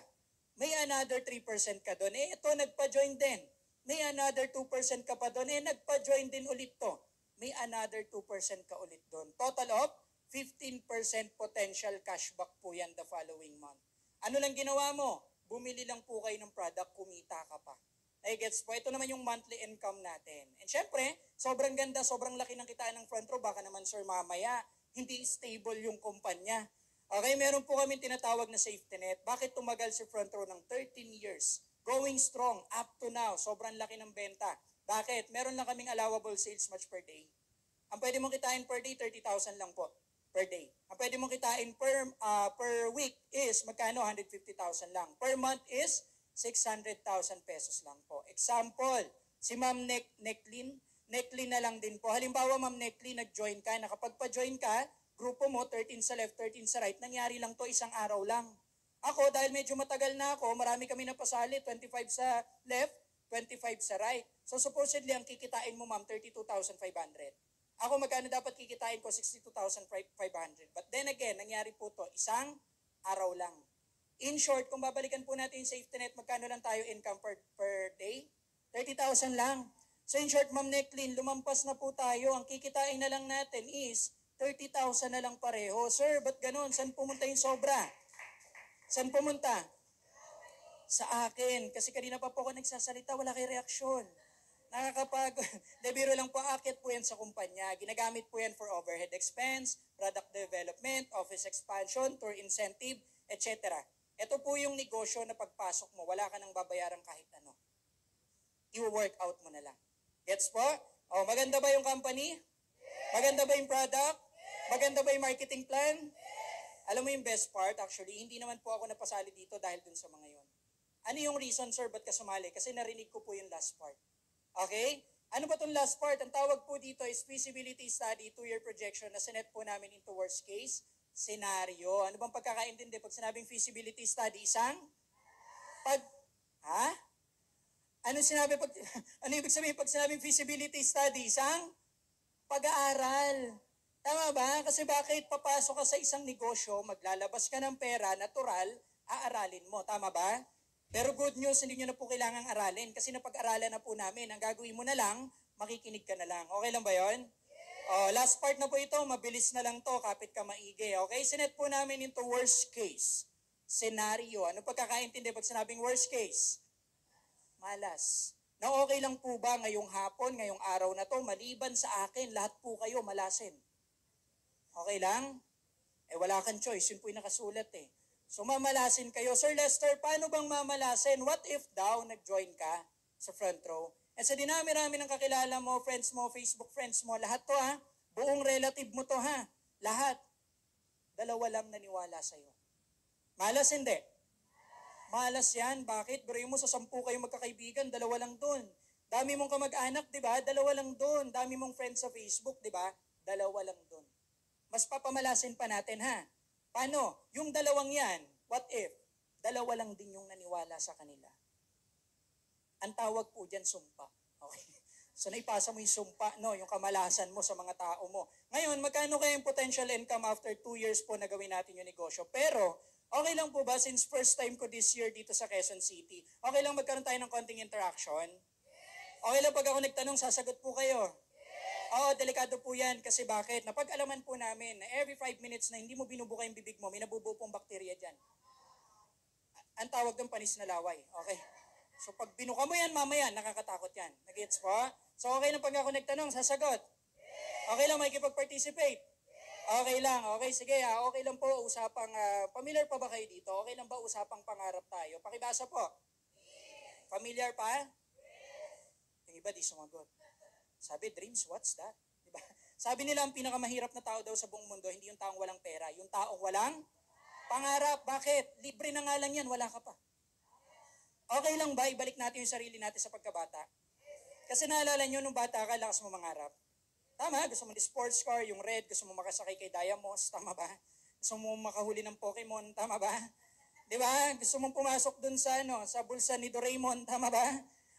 May another 3% ka doon. Ito, nagpa-join din. May another 2% ka pa doon. Nagpa-join din ulit to. May another 2% ka ulit doon. Total of 15% potential cashback po yan the following month. Ano lang ginawa mo? Bumili lang po kayo ng product, kumita ka pa. Gets po? Ito naman yung monthly income natin. And syempre, sobrang ganda, sobrang laki ng kitaan ng front row. Baka naman, sir, mamaya, hindi stable yung kumpanya. Okay, meron po kami tinatawag na safety net. Bakit tumagal si front row ng 13 years? Going strong up to now. Sobrang laki ng benta. Bakit? Meron lang kaming allowable sales match per day. Ang pwede mong kitain per day, 30,000 lang po per day. Ang pwede mong kitain per week is magkano? 150,000 lang. Per month is 600,000 pesos lang po. Example, si Ma'am Necklin na lang din po. Halimbawa, Ma'am Necklin, nag-join ka. Nakapagpa-join ka, grupo mo, 13 sa left, 13 sa right, nangyari lang to isang araw lang. Ako, dahil medyo matagal na ako, marami kami napasali, 25 sa left, 25 sa right. So supposedly, ang kikitain mo, ma'am, 32,500. Ako, magkano dapat kikitain ko? 62,500. But then again, nangyari po to isang araw lang. In short, kung babalikan po natin yung safety net, magkano lang tayo income per day? 30,000 lang. So in short, Ma'am Necklin, lumampas na po tayo. Ang kikitain na lang natin is 30,000 na lang pareho. Sir, ba't ganun? Saan pumunta yung sobra? Saan pumunta? Sa akin. Kasi kanina pa po ako nagsasalita, wala kay reaksyon. Nakakapagod. Biro lang po, akit po yan sa kumpanya. Ginagamit po yan for overhead expense, product development, office expansion, tour incentive, etc. Ito po yung negosyo na pagpasok mo, wala ka nang babayaran kahit ano. I-work out mo na lang. Gets po? Oh, maganda ba yung company? Maganda ba yung product? Maganda ba yung marketing plan? Alam mo yung best part, actually, hindi naman po ako napasali dito dahil dun sa mga yon. Ano yung reason, sir, ba't ka sumali? Kasi narinig ko po yung last part. Okay? Ano ba itong last part? Ang tawag po dito is feasibility study, 2-year projection na sinet po namin into worst case scenario. Ano bang pagkakaintindi? Pag sinabing feasibility study, isang? Ha? Ano ibig sabihin pag sinabing feasibility study? Isang? Pag-aaral. Tama ba? Kasi bakit papasok ka sa isang negosyo, maglalabas ka ng pera, natural, aaralin mo. Tama ba? Pero good news, hindi nyo na po kailangang aralin kasi napag-aralan na po namin. Ang gagawin mo na lang, makikinig ka na lang. Okay lang ba yon? Oh, last part na po ito, mabilis na lang to, kapit ka maigi. Okay, sinet po namin into worst case scenario. Ano pagkakaintindi pag sinabing worst case? Malas. na okay lang po ba ngayong hapon, ngayong araw na to, maliban sa akin, lahat po kayo malasin. Okay lang? Wala kang choice, yun po yung nakasulat eh. So mamalasin kayo. Sir Lester, paano bang mamalasin? What if daw nag-join ka sa front row? And sa dinami-rami ng kakilala mo, friends mo, Facebook friends mo, lahat to ha, buong relative mo to ha, lahat. Dalawa lang naniwala sa'yo. Malas hindi? Malas yan. Bakit? Pero mo sa 10 kayo magkakaibigan, 2 lang doon. Dami mong kamag-anak, di ba? 2 lang doon. Dami mong friends sa Facebook, di ba? 2 lang doon. Mas papamalasin pa natin ha. Paano? Yung 2 yan, what if? 2 lang din yung naniwala sa kanila. Ang tawag po dyan, sumpa. Okay? So naipasa mo yung sumpa, no? Yung kamalasan mo sa mga tao mo. Ngayon, magkano kaya yung potential income after 2 years po na gawin natin yung negosyo? Pero, okay lang po ba, since first time ko this year dito sa Quezon City, okay lang magkaroon tayo ng konting interaction? Okay lang pag ako nagtanong, sasagot po kayo? Oo, delikado po yan. Kasi bakit? Napag-alaman po namin na every 5 minutes na hindi mo binubuka yung bibig mo, may nabubuo pong bakterya dyan. Ang tawag ng panis na laway. Okay? So pag binuka mo yan, mamaya, nakakatakot yan. Nag-gets po? So okay lang pag ako nagtanong, sasagot? Okay lang, makikipag-participate? Okay lang. Okay, sige. Okay lang po, usapang, familiar pa ba kayo dito? Okay lang ba usapang pangarap tayo? Pakibasa po. Familiar pa? Yung iba di sumagot. Sabi, dreams, what's that? Diba? Sabi nila, ang pinakamahirap na tao daw sa buong mundo, hindi yung taong walang pera, yung taong walang pangarap. Bakit? Libre na nga lang yan, wala ka pa. Okay lang ba, ibalik natin yung sarili natin sa pagkabata? Kasi naalala nyo, nung bata ka, lakas mo mangarap. Tama, gusto mo ng sports car, yung red, gusto mo makasakay kay Diamos, tama ba? Gusto mo makahuli ng Pokemon, tama ba? Diba? Gusto mong pumasok dun sa, sa bulsa ni Doraemon, tama ba?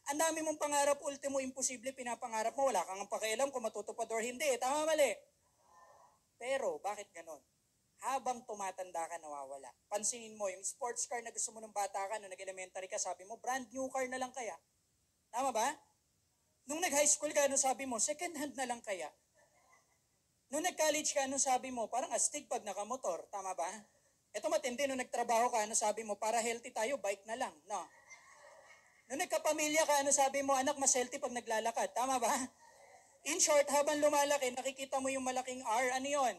Ang dami mong pangarap, ultimo imposible, pinapangarap mo, wala kang pakialam kung matutupad or hindi. Tama mali? Pero, bakit ganon? Habang tumatanda ka, nawawala. Pansinin mo, yung sports car na gusto mo nung bata ka, nung nag-elementary ka, sabi mo, brand new car na lang kaya. Tama ba? Nung nag-high school ka, ano sabi mo, second hand na lang kaya. Nung nag-college ka, ano sabi mo, parang astig pag nakamotor. Tama ba? Ito matindi, nung nagtrabaho ka, ano sabi mo, para healthy tayo, bike na lang. No? Nung nagkapamilya ka, ano sabi mo, anak, mas healthy pag naglalakad. Tama ba? In short, habang lumalaki, nakikita mo yung malaking R. Ano yun?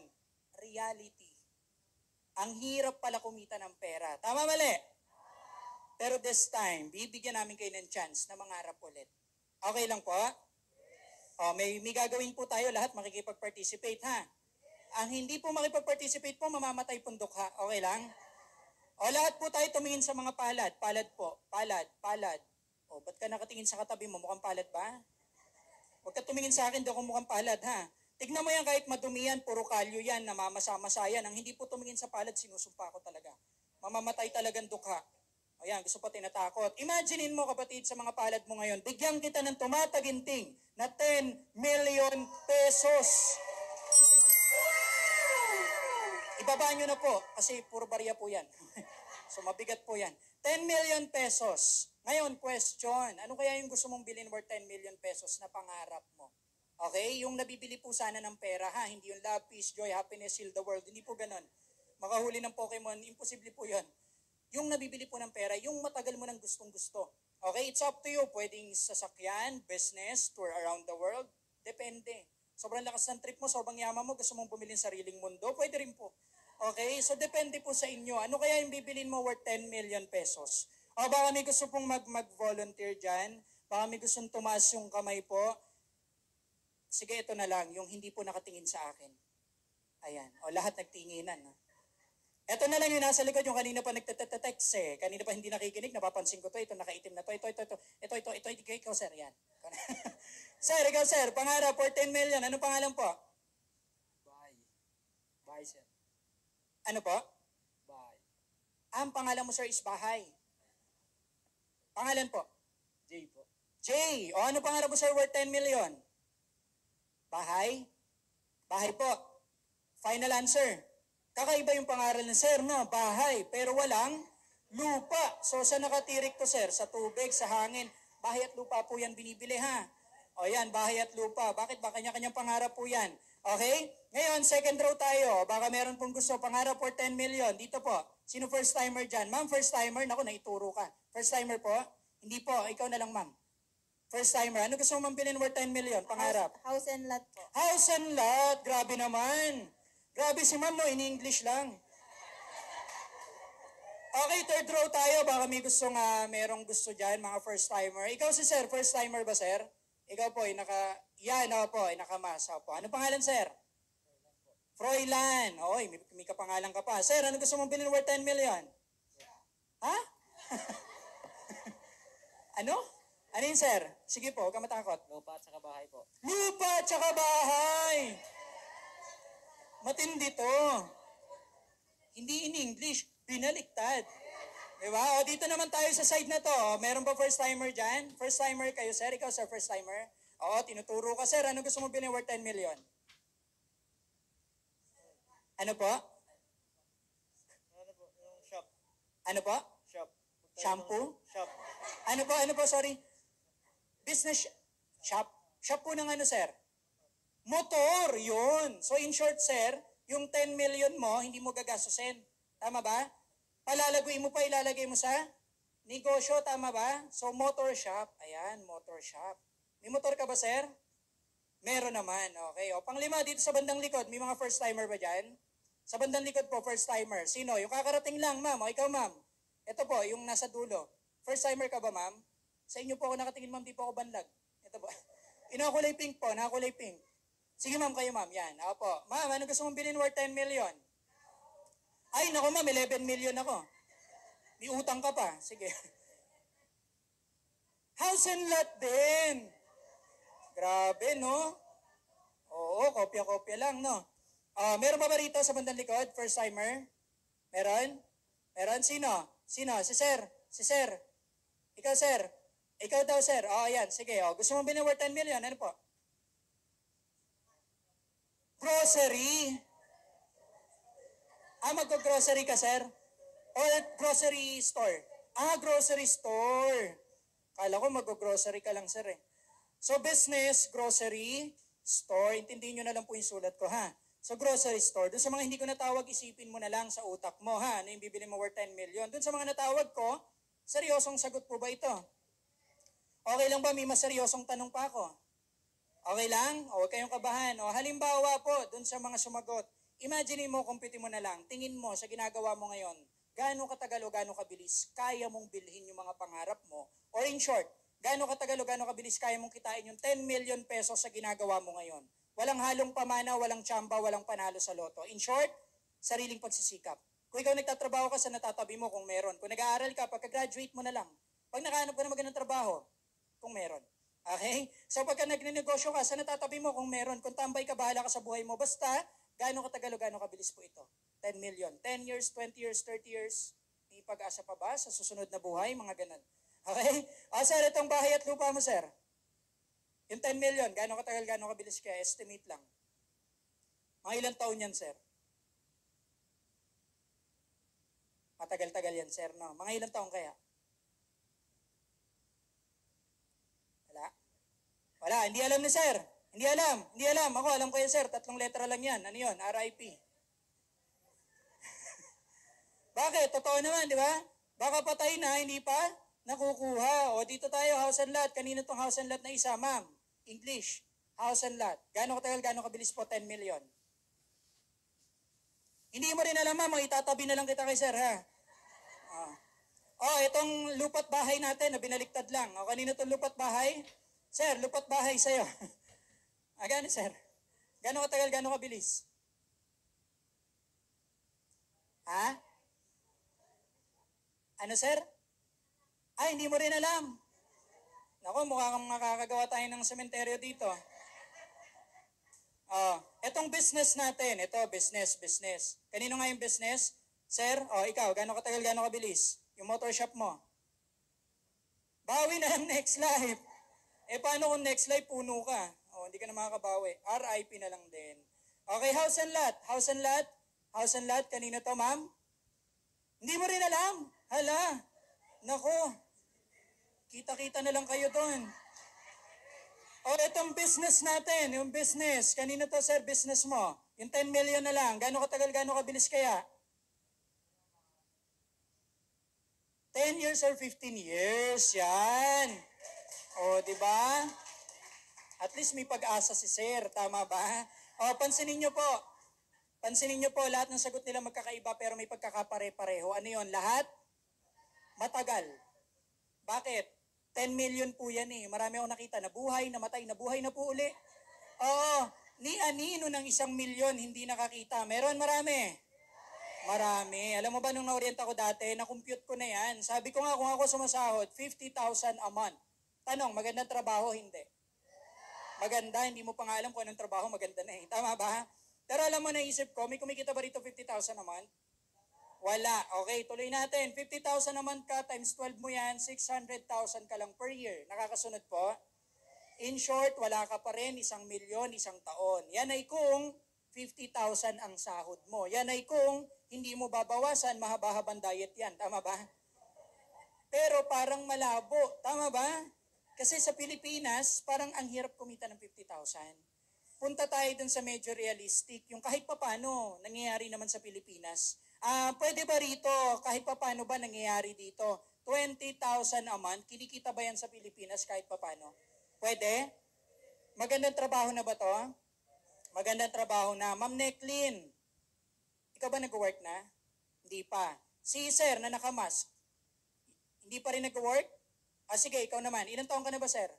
Reality. Ang hirap pala kumita ng pera. Tama mali? Pero this time, bibigyan namin kayo ng chance na mangarap ulit. Okay lang po? May gagawin po tayo lahat, makikipag-participate ha. Ang hindi po makipag-participate po, mamamatay pundok ha. Okay lang? Lahat po tayo tumingin sa mga palad. Palad po. Palad. Palad. Ba't ka nakatingin sa katabi mo? Mukhang palad ba? Huwag ka tumingin sa akin daw kung mukhang palad, ha? Tignan mo yan kahit madumi yan, puro kalyo yan, namamasa-masa yan. Ang hindi po tumingin sa palad, sinusumpa ko talaga. Mamamatay talagang dukha. Ayan, gusto pa tinatakot. Imaginein mo, kapatid, sa mga palad mo ngayon, bigyan kita ng tumataginting na 10 million pesos. Ibaba nyo na po, kasi puro barya po yan. So mabigat po yan. 10 million pesos. Ngayon, question, ano kaya yung gusto mong bilhin worth 10 million pesos na pangarap mo? Okay? Yung nabibili po sana ng pera, ha? Hindi yung love, peace, joy, happiness, heal the world. Hindi po ganun. Makahuli ng Pokemon, imposible po yan. Yung nabibili po ng pera, yung matagal mo ng gustong gusto. Okay? It's up to you. Pwedeng sasakyan, business, tour around the world. Depende. Sobrang lakas ng trip mo, sobrang yaman mo, gusto mong bumili ng sariling mundo, pwede rin po. Okay? So depende po sa inyo. Ano kaya yung bibilin mo worth 10 million pesos? O baka may gusto pong mag-volunteer dyan. Baka may gustong tumaas yung kamay po. Sige, ito na lang. Yung hindi po nakatingin sa akin. Ayan. O lahat nagtinginan. No? Ito na lang yung nasa likod. Yung kanina pa nagtetetext eh. Kanina pa hindi nakikinig. Napapansin ko to. Ito nakaitim na to. Ito. Ikaw sir. Yan. Sir, ikaw sir. Pangarap for 10 million. Ano pangalan po? Bahay, sir. Ano po? Bahay. Ang pangalan mo sir is Bahay. Pangalan po? J po. J. O ano pangarap mo sir worth 10 million? Bahay? Bahay po. Final answer. Kakaiba yung pangaral ng sir, no? Bahay. Pero walang lupa. So sa nakatirik to sir? Sa tubig, sa hangin. Bahay at lupa po yan binibili ha. O yan, bahay at lupa. Bakit ba? Kanya-kanyang pangarap po yan. Okay? Ngayon, second row tayo. Baka meron pong gusto, pangarap for 10 million. Dito po. Sino first timer dyan? Ma'am, first timer? Naku, naituro ka. First timer po? Hindi po. Ikaw na lang, ma'am. First timer. Ano gusto mo bilhin worth 10 million? Pangarap. House and lot po. House and lot. Grabe naman. Grabe si ma'am, no? In-English lang. Okay, third row tayo. Baka may gusto nga, merong gusto dyan, mga first timer. Ikaw si sir, first timer ba sir? Ikaw po, yan, ako po, nakamas. Ako po. Ano pangalan sir? Froilan. Oy, may kapangalan ka pa. Sir, ano gusto mong bilhin worth 10 million? Ha? Ano? Ano yun, sir? Sige po, huwag ka matakot. Lupa at saka bahay po. Lupa, tsaka bahay. Matindi to. Hindi in English, binaliktad. Diba? O, dito naman tayo sa side na to. Meron ba first timer dyan? First timer kayo, sir? Ikaw, sir, first timer? Oo, tinuturo ka, sir. Ano gusto mo bilhin worth 10 million? Ano po? Ano po? Yung shop. Ano po? Shop. Shampoo? Shop. Ano po, sorry? Business shop? Shop po ng ano, sir? Motor, yun. So in short, sir, yung 10 million mo, hindi mo gagastusin. Tama ba? Palalaguin mo pa, ilalagay mo sa negosyo, tama ba? So motor shop, ayan, motor shop. May motor ka ba, sir? Meron naman, okay. O, panglima, dito sa bandang likod, may mga first timer ba dyan? Sa bandang likod po, first timer. Sino? Yung kakarating lang, ma'am. O, ikaw, ma'am. Ito po, yung nasa dulo. First timer ka ba, ma'am? Sa inyo po ako nakatingin, ma'am, di po ako banlag. Ito po. Inakulay pink po, nakakulay pink. Sige, ma'am, kayo, ma'am. Yan, ako po. Ma'am, ano gusto mong bilhin worth 10 million? Ay, naku, ma'am, 11 million ako. May utang ka pa. Sige. House and lot din. Grabe, no? Oo, kopya-kopya lang, no? Meron ba rito sa bandang likod? First timer? Meron? Meron? Sino? Sino? Si sir. Si sir. Ikaw, sir. Ikaw daw, sir. Ayan. Sige, gusto mo bilhin worth 10 million? Ano po? Grocery. Mag-grocery ka, sir? O grocery store? Grocery store. Kala ko mag-grocery ka lang, sir, eh. So, business, grocery, store. Intindihin nyo na lang po yung sulat ko, ha? So, grocery store. Doon sa mga hindi ko natawag, isipin mo na lang sa utak mo, ha? Ano yung bibili mo worth 10 million? Doon sa mga natawag ko, seryosong sagot po ba ito? Okay lang ba? May mas seryosong tanong pa ako. Okay lang? O, huwag kayong kabahan. O, halimbawa po, doon sa mga sumagot, imagine mo, compute mo na lang, tingin mo sa ginagawa mo ngayon, gaano katagal o gaano kabilis kaya mong bilhin yung mga pangarap mo? Or in short, gaano katagal o gaano kabilis kaya mong kitain yung 10 million pesos sa ginagawa mo ngayon? Walang halong pamana, walang tsamba, walang panalo sa loto. In short, sariling pagsisikap. Kung ikaw nagtatrabaho ka sa natatabi mo kung meron. Kung nag-aaral ka, pagka-graduate mo na lang. Pag nakahanap ka na magandang trabaho, kung meron. Okay? So pagka nagnenegosyo ka, sa natatabi mo kung meron. Kung tambay ka, bahala ka sa buhay mo. Basta, gaano katagal o gaano kabilis po ito? 10 million. 10 years, 20 years, 30 years. May pag-asa pa ba sa susunod na buhay? Mga ganun. Okay? Sir, itong bahay at lupa mo, sir. Yung 10 million, gaano katagal, gaano kabilis kaya? Estimate lang. Mga ilang taon yan, sir? Matagal-tagal yan, sir, no? Mga ilang taon kaya? Wala, hindi alam ni sir. Hindi alam. Ako, alam ko yan, sir. 3 letra lang yan. Ano yun? RIP. Bakit? Totoo naman, di ba? Baka patay na, hindi pa nakukuha. O, dito tayo, house and lot. Kanina tong house and lot na isa, ma'am. English. House and lot. Gaano katagal, gaano kabilis po? 10 million. Hindi mo rin alam, ma'am. Itatabi na lang kita kay sir, ha? Itong lupat bahay natin na binaliktad lang. O, kanina itong lupat bahay? Sir, lupat bahay sa'yo. Gano'n, sir? Gano'n katagal, gano'n kabilis? Ha? Ano, sir? Hindi mo rin alam. Naku, mukhang makakagawa tayo ng sementeryo dito. Etong business natin, ito, business. Kanino nga yung business? Sir, ikaw, gano'n katagal, gano'n kabilis? Yung motor shop mo? Bawi na lang next life. Paano kung next life puno ka? Hindi ka na makakabawi. RIP na lang din. Okay, house and lot. House and lot, kanina to, ma'am? Hindi mo rin alam. Hala. Nako. Kita-kita na lang kayo doon. Itong business natin, yung business. Kanina to, sir, business mo. Yung 10 million na lang. Gano'ng katagal, gano'ng kabilis kaya? 10 years or 15 years. Yan. O, di ba? At least may pag-asa si sir, tama ba? O, pansinin nyo po. Pansinin nyo po, lahat ng sagot nila magkakaiba pero may pagkakapare-pareho. Ano yon? Lahat? Matagal. Bakit? 10 million po yan eh. Marami akong nakita. Nabuhay, namatay, nabuhay na po uli. Oo, ni anino ng 1,000,000 hindi nakakita. Meron marami. Marami. Alam mo ba nung na-orient ako dati, na-compute ko na yan. Sabi ko nga kung ako sumasahod, 50,000 a month. Tanong, magandang trabaho? Hindi. Maganda, hindi mo pa nga alam kung anong trabaho, maganda na eh. Tama ba? Pero alam mo, naisip ko, may kumikita ba rito 50,000 a month? Wala. Okay, tuloy natin. 50,000 a month ka, times 12 mo yan, 600,000 ka lang per year. Nakakasunod po? In short, wala ka pa rin 1,000,000 isang taon. Yan ay kung 50,000 ang sahod mo. Yan ay kung hindi mo babawasan, mahaba-habang diet yan. Tama ba? Pero parang malabo. Tama ba? Kasi sa Pilipinas, parang ang hirap kumita ng 50,000. Punta tayo dun sa medyo realistic. Yung kahit papano, nangyayari naman sa Pilipinas. Pwede ba rito, kahit papano ba nangyayari dito? 20,000 a month, kinikita ba yan sa Pilipinas kahit papano? Pwede? Magandang trabaho na ba to? Magandang trabaho na. Ma'am Necklin, ikaw ba nag-work na? Hindi pa. Si sir na nakamask, hindi pa rin nag-work? Sige, ikaw naman. Ilang taon ka na ba, sir?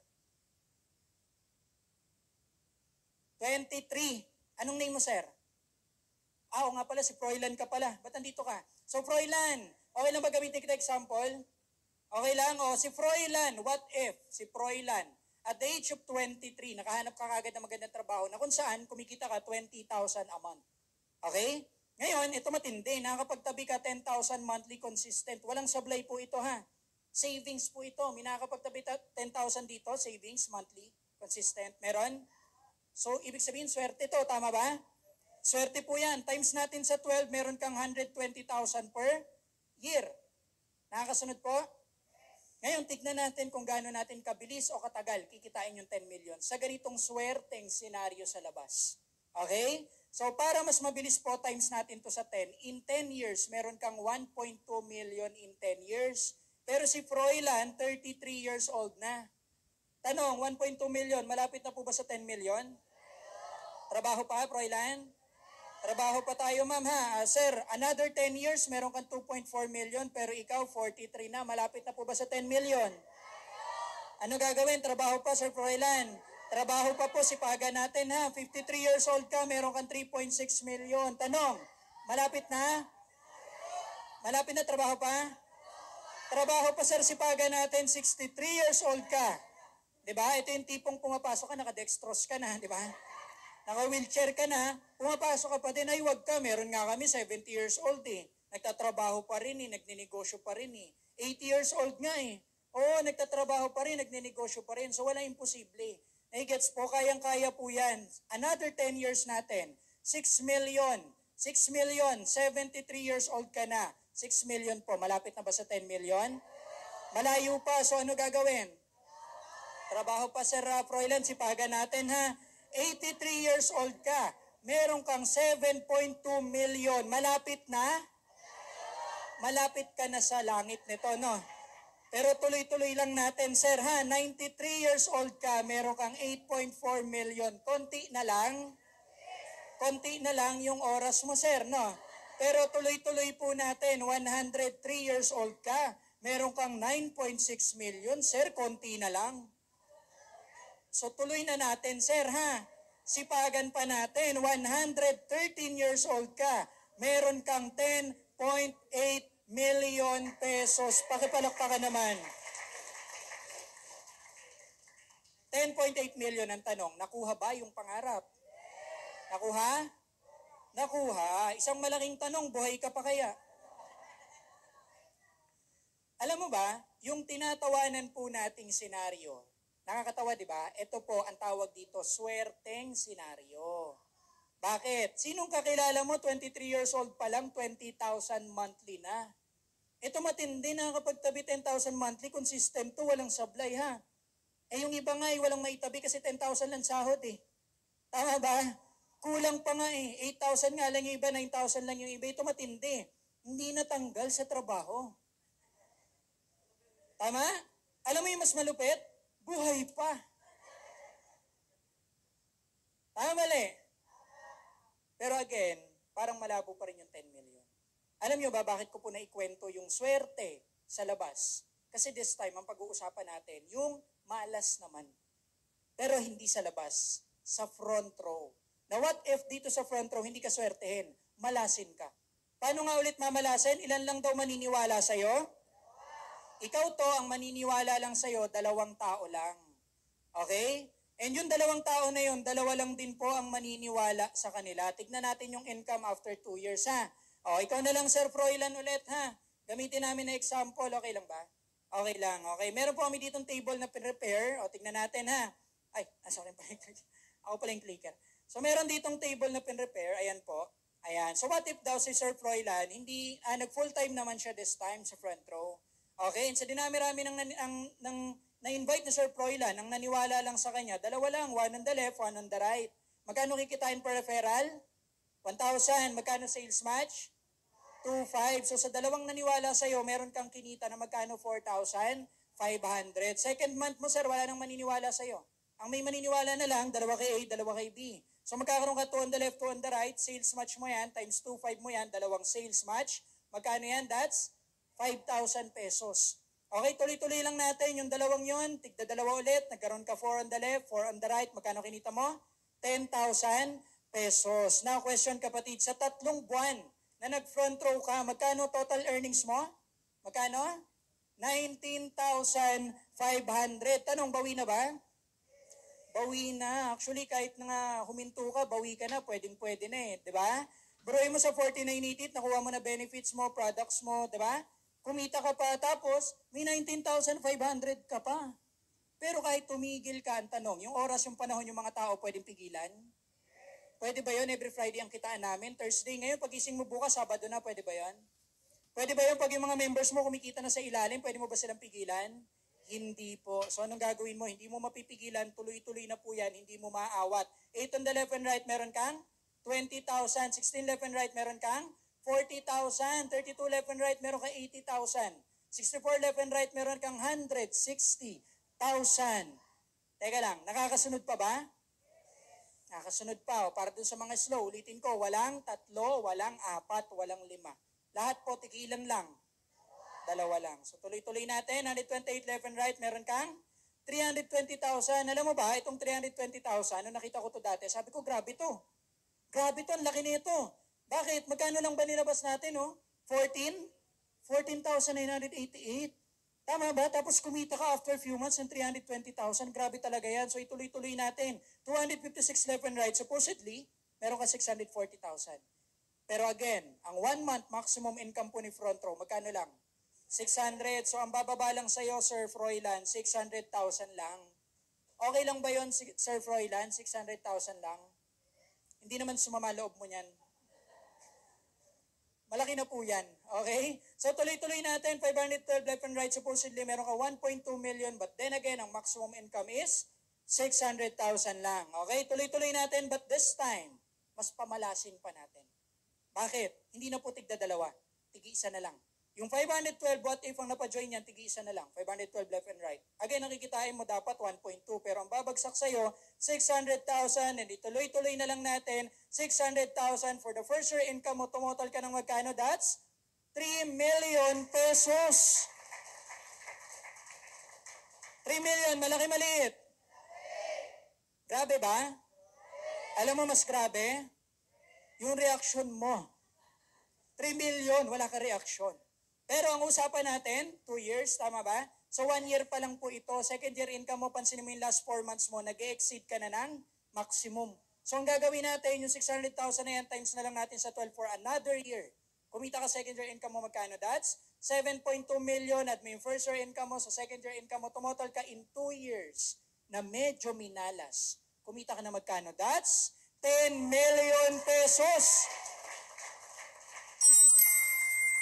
23. Anong name mo, sir? Oo nga pala, si Froilan ka pala. Ba't nandito ka? So, Froilan, okay lang ba gamitin kita example? Okay lang? O, si Froilan, what if? Si Froilan, at the age of 23, nakahanap ka kagad ng magandang trabaho na kung saan kumikita ka 20,000 a month. Okay? Ngayon, ito matindi. Nakakapagtabi ka 10,000 monthly consistent. Walang sablay po ito ha. Savings po ito. May nakakapagtabi 10,000 dito, savings monthly consistent. Meron? So, ibig sabihin, swerte to. Tama ba? Swerte po yan. Times natin sa 12, meron kang 120,000 per year. Nakakasunod po? Ngayon, tignan natin kung gaano natin kabilis o katagal kikitain yung 10 million sa ganitong swerteng senaryo sa labas. Okay? So, para mas mabilis po, times natin to sa 10. In 10 years, meron kang 1.2 million in 10 years. Pero si Froilan, 33 years old na. Tanong, 1.2 million, malapit na po ba sa 10 million? Trabaho pa, Froilan? Trabaho pa tayo, ma'am, ha? Sir, another 10 years, meron kang 2.4 million, pero ikaw, 43 na. Malapit na po ba sa 10 million? Ano gagawin? Trabaho pa, Sir Froilan. Trabaho pa po, sipagan natin, ha? 53 years old ka, meron kang 3.6 million. Tanong, malapit na? Malapit na, trabaho pa? Trabaho pa, sir, sipagan natin, 63 years old ka. Diba? Ito yung tipong pumapasok ka, nakadextrose ka na, diba? Naka-wheelchair ka na, pumapasok ka pa din, ay wag ka, meron nga kami 70 years old eh. Nagtatrabaho pa rin eh, nagninegosyo pa rin eh. 80 years old nga eh. Oo, nagtatrabaho pa rin, nagninegosyo pa rin. So wala imposible. Gets po, kayang-kaya po yan. Another 10 years natin, 6 million. 6 million, 73 years old ka na. 6 million po, malapit na ba sa 10 million? Malayo pa, so ano gagawin? Trabaho pa, Sir Froilan, sipagan natin ha. 83 years old ka, meron kang 7.2 million. Malapit na? Malapit ka na sa langit nito, no? Pero tuloy-tuloy lang natin, sir, ha? 93 years old ka, meron kang 8.4 million. Konti na lang? Konti na lang yung oras mo, sir, no? Pero tuloy-tuloy po natin, 103 years old ka, meron kang 9.6 million, sir, konti na lang. So tuloy na natin, sir, ha? Sipagan pa natin, 113 years old ka, meron kang 10.8 million pesos. Pakipalakpakan naman. 10.8 million ang tanong, nakuha ba yung pangarap? Nakuha? Nakuha. Isang malaking tanong, buhay ka pa kaya? Alam mo ba, yung tinatawanan po nating senaryo, nakakatawa, di ba? Ito po ang tawag dito, swerteng senaryo. Bakit? Sinong kakilala mo, 23 years old pa lang, 20,000 monthly na? Ito matindi na kapag tabi 10,000 monthly, consistent to, walang sablay ha. Yung iba nga walang maitabi kasi 10,000 lang sahod eh. Tama ba? Kulang pa nga eh. 8,000 nga lang yung iba, 9,000 lang yung iba. Ito matindi. Hindi natanggal sa trabaho. Tama? Alam mo yung mas malupit? buhay pa. Tama mali. Pero again, parang malabo pa rin yung 10 million. Alam nyo ba bakit ko po naikwento yung swerte sa labas? Kasi this time, ang pag-uusapan natin, yung malas naman. Pero hindi sa labas, sa front row. Now what if dito sa front row, hindi ka swertehin, malasin ka? Paano nga ulit mamalasin? Ilan lang daw maniniwala sa'yo? Ikaw to, ang maniniwala lang sa'yo, 2 tao lang. Okay? And yung 2 tao na yun, 2 lang din po ang maniniwala sa kanila. Tignan natin yung income after 2 years, ha? O, ikaw na lang, Sir Froilan, ulit, ha? Gamitin namin na example, okay lang ba? Okay lang, okay. Meron po kami ditong table na prepare. O, tignan natin, ha? Ay, sorry pa. Ako pala yung clicker. So, meron ditong table na pin-repair. Ayan po. Ayan. So, what if daw si Sir Froilan, hindi, nag-full-time naman siya this time sa front row. Okay? And sa dinami-rami ng na-invite ni Sir Froilan, ang naniwala lang sa kanya, 2 lang. 1 on the left, 1 on the right. Magkano kikitain per referral? 1,000. Magkano sales match? 2,500. So, sa 2 naniwala sa'yo, meron kang kinita na magkano? 4,500. Second month mo, sir, wala nang maniniwala sa'yo. Ang may maniniwala na lang, 2 kay A, 2 kay B. So magkakaroon ka 2 on the left, 2 on the right, sales match mo yan, times 2,500 mo yan, 2 sales match. Magkano yan? That's 5,000 pesos. Okay, tuloy-tuloy lang natin yung 2 yun, tigda 2 ulit, nagkaroon ka 4 on the left, 4 on the right, magkano kinita mo? 10,000 pesos. Now question kapatid, sa 3 buwan na nag-front row ka, magkano total earnings mo? Magkano? 19,500. Tanong, bawi na ba? Bawi na. Actually, kahit nga huminto ka, bawi ka na, pwedeng-pwede na eh. Diba? Buruin mo sa 4988, nakuha mo na benefits mo, products mo, diba? Kumita ka pa, tapos may 19,500 ka pa. Pero kahit tumigil ka, ang tanong, yung oras, yung panahon, yung mga tao, pwedeng pigilan? Pwede ba yun? Every Friday ang kitaan namin. Thursday ngayon, pagising mo bukas, Sabado na, pwede ba yun? Pwede ba yun pag yung mga members mo kumikita na sa ilalim, pwede mo ba silang pigilan? Hindi po. So anong gagawin mo? Hindi mo mapipigilan, tuloy-tuloy na po yan, hindi mo maaawat. 8 on the left and right, meron kang 20,000. 16 left and right, meron kang 40,000. 32 left and right, meron kang 80,000. 64 left and right, meron kang 160,000. Teka lang, nakakasunod pa ba? Nakakasunod pa. O, para dun sa mga slow, ulitin ko, walang 3, walang 4, walang 5. Lahat po, tigilan lang. 2 lang. So tuloy-tuloy natin. 128 left and right. Meron kang 320,000. Alam mo ba, itong 320,000, nung nakita ko to dati, sabi ko, grabe to. Grabe to, ang laki nito. Bakit? Magkano lang ba nilabas natin, oh? 14,988. Tama ba? Tapos kumita ka after few months ng 320,000. Grabe talaga yan. So ituloy-tuloy natin. 256 left and right. Supposedly, meron ka 640,000. Pero again, ang 1 month maximum income po ni front row, magkano lang? 600. So, ang bababa lang sa'yo, Sir Froilan, 600,000 lang. Okay lang ba yon, Sir Froilan? 600,000 lang? Hindi naman sumama loob mo niyan. Malaki na po yan. Okay? So, tuloy-tuloy natin. 512 left and right. Supposedly, meron ka 1.2 million. But then again, ang maximum income is 600,000 lang. Okay? Tuloy-tuloy natin. But this time, mas pamalasin pa natin. Bakit? Hindi na po tigda 2. Tigi-1 na lang. Yung 512, what if ang napajoin yan, tigi-1 na lang. 512 left and right. Again, nakikitain mo dapat 1.2. Pero ang babagsak sa'yo, 600,000. And ituloy-tuloy na lang natin, 600,000 for the first year income mo. Tumotal ka ng magkano? That's 3 million pesos. 3 million, malaki maliit. Grabe ba? Alam mo mas grabe? Yung reaction mo. 3 million, wala ka reaction. Pero ang usapan natin, 2 years, tama ba? So 1 year pa lang po ito. Second year income mo, pansinin mo yung last 4 months mo, nag-exceed ka na ng maximum. So ang gagawin natin, yung 600,000 na yan, times na lang natin sa 12 for another year. Kumita ka second year income mo, magkano? That's 7.2 million at may first year income mo, sa second year income mo, tumotal ka in 2 years na medyo minalas. Kumita ka na magkano? That's 10 million pesos.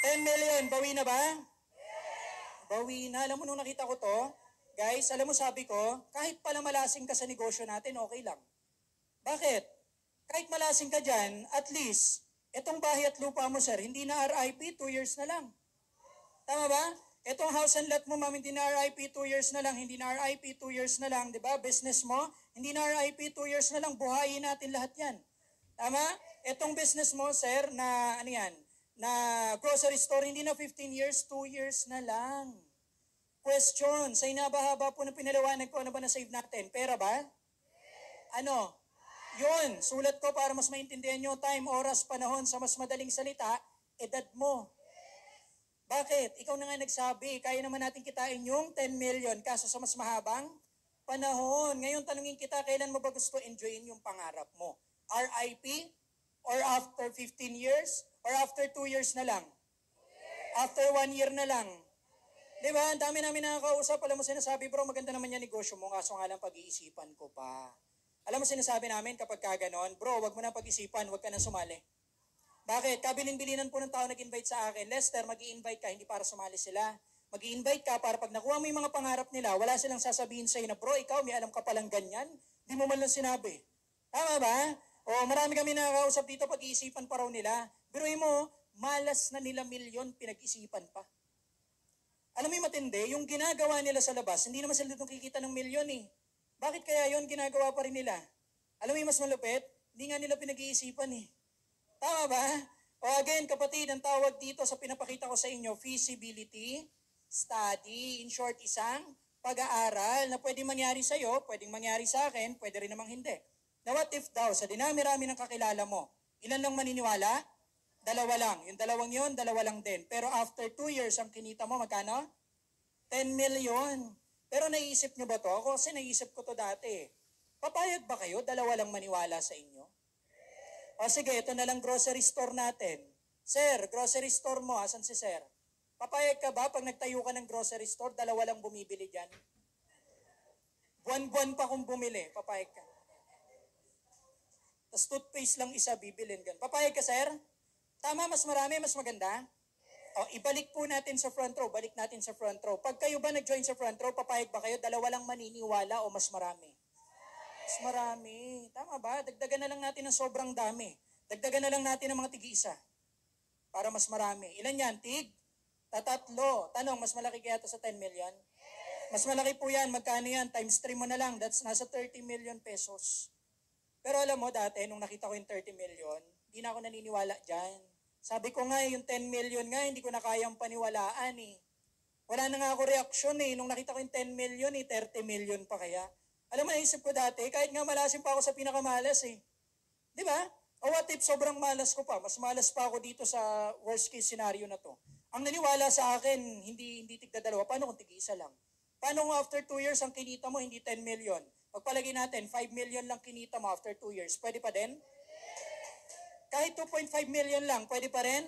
10 million, bawi na ba? Bawi na. Alam mo nung nakita ko to, guys, alam mo sabi ko, kahit pala malasing ka sa negosyo natin, okay lang. Bakit? Kahit malasing ka dyan, at least, etong bahay at lupa mo, sir, hindi na RIP, 2 years na lang. Tama ba? Etong house and lot mo, ma'am, hindi na RIP 2 years na lang, hindi na RIP 2 years na lang, di ba? Business mo, hindi na RIP 2 years na lang, buhayin natin lahat yan. Tama? Etong business mo, sir, na ano yan, na grocery store, hindi na 15 years, 2 years na lang. Question, sa inabahaba po na pinalawanan ko, ano ba na-save natin? Pera ba? Ano? Yun, sulat ko para mas maintindihan nyo, time, oras, panahon, sa mas madaling salita, edad mo. Bakit? Ikaw na nga nagsabi, kaya naman natin kitain yung 10 million, kaso sa mas mahabang panahon. Ngayon, tanungin kita, kailan mo ba gusto enjoyin yung pangarap mo? RIP? Or after 15 years? Or after 2 years na lang? After 1 year na lang? Di ba? Ang dami namin nakakausap. Alam mo sinasabi, bro, maganda naman yung negosyo mo, kaso nga lang pag-iisipan ko pa. Alam mo sinasabi namin kapag kaganon, bro, wag mo na pag-isipan, wag ka na sumali. Bakit? Kabilin-bilinan po ng tao nag-invite sa akin. Lester, mag-i-invite ka, hindi para sumali sila. Mag-i-invite ka para pag nakuha mo yung mga pangarap nila, wala silang sasabihin sa'yo na, bro, ikaw, may alam ka palang ganyan. Di mo man lang sinabi. Tama ba? O marami kami nakakausap dito, pag-iisipan pa raw nila. Biruin mo, malas na nila milyon, pinag-isipan pa. Alam mo yung matindi, yung ginagawa nila sa labas, hindi naman sila doon kikita ng milyon eh. Bakit kaya yon ginagawa pa rin nila? Alam mo yung mas malupit? Hindi nga nila pinag-iisipan eh. Tama ba? O again, kapatid, ang tawag dito sa pinapakita ko sa inyo, feasibility study. In short, isang pag-aaral na pwedeng mangyari sa'yo, pwedeng mangyari sa akin, pwede rin namang hindi. Now what if daw, sa dinami-rami ng kakilala mo, ilan lang maniniwala? 2 lang. Yung 2 yun, 2 lang din. Pero after 2 years, ang kinita mo, magkano? 10 million. Pero naiisip nyo ba to? Ako kasi naiisip ko to dati. Papayag ba kayo? 2 lang maniwala sa inyo? O sige, ito na lang grocery store natin. Sir, grocery store mo, asan si sir? Papayag ka ba pag nagtayo ka ng grocery store, 2 lang bumibili dyan? Buwan-buwan pa kung bumili, papayag ka. Tapos toothpaste lang isa bibilin gan. Papayag ka, sir? Tama, mas marami, mas maganda? O, ibalik po natin sa front row, balik natin sa front row. Pag kayo ba nag-join sa front row, papayag ba kayo? 2 lang maniniwala o mas marami? Mas marami. Tama ba? Dagdagan na lang natin ng sobrang dami. Dagdagan na lang natin ng mga tig-isa. Para mas marami. Ilan yan? Tig? Tatatlo. Tanong, mas malaki kaya ito sa 10 million? Mas malaki po yan. Magkano yan? Times 3 mo na lang. That's nasa 30 million pesos. Pero alam mo dati, nung nakita ko yung 30 million, hindi na ako naniniwala dyan. Sabi ko nga, yung 10 million nga, hindi ko na kayang paniwalaan eh. Wala na nga ako reaksyon eh. Nung nakita ko yung 10 million eh, 30 million pa kaya. Alam mo, naisip ko dati, kahit nga malasin pa ako sa pinakamalas eh. Di ba? O what if sobrang malas ko pa? Mas malas pa ako dito sa worst case scenario na to. Ang naniwala sa akin, hindi tigda 2. Paano kung tig-isa lang? Paano kung after 2 years ang kinita mo, hindi 10 million? Pagpalagay natin, 5 million lang kinita mo after 2 years. Pwede pa din? Kahit 2.5 million lang, pwede pa rin?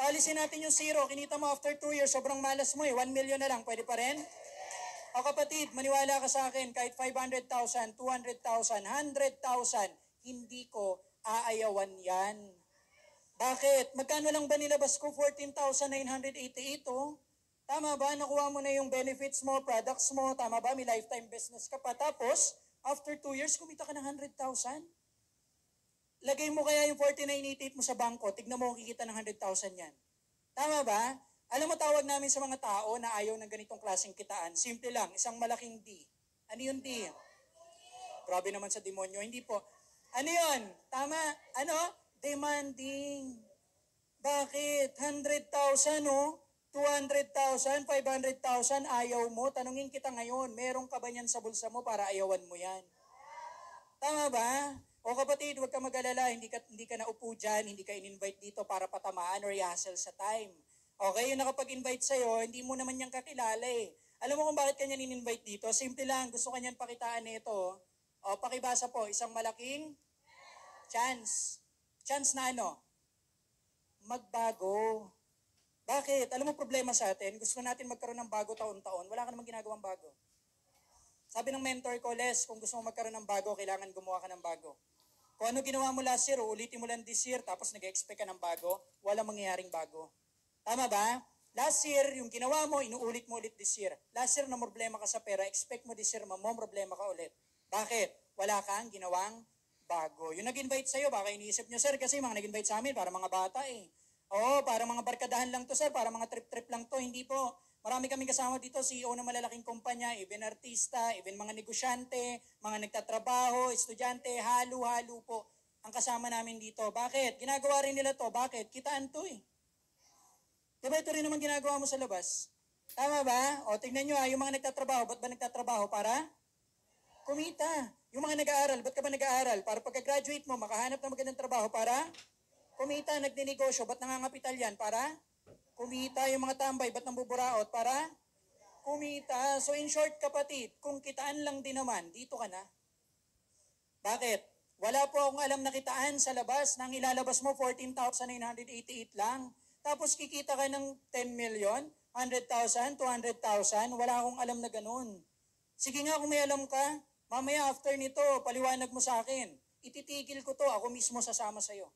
Palisin natin yung 0, kinita mo after 2 years, sobrang malas mo eh, 1 million na lang, pwede pa rin? O kapatid, maniwala ka sa akin, kahit 500,000, 200,000, 100,000, hindi ko aayawan yan. Bakit? Magkano lang ba nilabas ko? 14,988 oh. Tama ba? Nakuha mo na yung benefits mo, products mo, tama ba? May lifetime business ka pa. Tapos, after 2 years, kumita ka ng 100,000. Lagay mo kaya yung 4988 mo sa bangko, tignan mo kung kikita ng 100,000 yan. Tama ba? Alam mo, tawag namin sa mga tao na ayaw ng ganitong klaseng kitaan. Simple lang, isang malaking D. Ano yung D? Grabe naman sa demonyo. Hindi po. Ano yun? Tama? Ano? Demanding. Bakit? 100,000 oh? 200,000, 500,000, ayaw mo? Tanungin kita ngayon, meron ka ba niyan sa bulsa mo para ayawan mo yan? Tama ba? O kapatid, huwag ka mag-alala, hindi ka naupo dyan, hindi ka in-invite dito para patamaan or i-hassle sa time. Okay, yung nakapag-invite sa'yo, hindi mo naman niyang kakilala eh. Alam mo kung bakit kanya in-invite dito? Simple lang, gusto kanyan pakitaan nito. O, pakibasa po, isang malaking chance. Chance na ano? Magbago. Bakit? Alam mo problema sa atin, gusto natin magkaroon ng bago taon-taon, wala ka namang ginagawang bago. Sabi ng mentor ko, Les, kung gusto mo magkaroon ng bago, kailangan gumawa ka ng bago. Kung ano ginawa mo last year, ulitin mo lang this year, tapos nag-expect ka ng bago, wala mangyayaring bago. Tama ba? Last year, yung ginawa mo, inuulit mo ulit this year. Last year, na problema ka sa pera, expect mo this year, problema ka ulit. Bakit? Wala kang ginawang bago. Yung nag-invite sa'yo, baka iniisip nyo, sir, kasi mga nag-invite sa amin, para mga bata eh. Oo, para mga barkadahan lang to sir, para mga trip-trip lang to, hindi po. Marami kaming kasama dito, CEO ng malalaking kumpanya, even artista, even mga negosyante, mga nagtatrabaho, estudyante, halo-halo po ang kasama namin dito. Bakit? Ginagawa rin nila to. Bakit? Kitaan to eh. Diba ito rin naman ginagawa mo sa labas? Tama ba? O tingnan nyo yung mga nagtatrabaho, ba't ba nagtatrabaho? Para kumita. Yung mga nag-aaral, ba't ka ba nag-aaral? Para pagka-graduate mo, makahanap ng magandang trabaho para kumita. Nagninegosyo, ba't nangangapital yan? Para kumita. Yung mga tambay, ba't nambuburaot? Para kumita. So in short kapatid, kung kitaan lang din naman, dito ka na. Bakit? Wala po akong alam na kitaan sa labas. Nang ilalabas mo, 14,988 lang. Tapos kikita ka ng 10 million, 100,000, 200,000. Wala akong alam na ganun. Sige nga kung may alam ka, mamaya after nito, paliwanag mo sa akin. Ititigil ko to, ako mismo sasama sa'yo.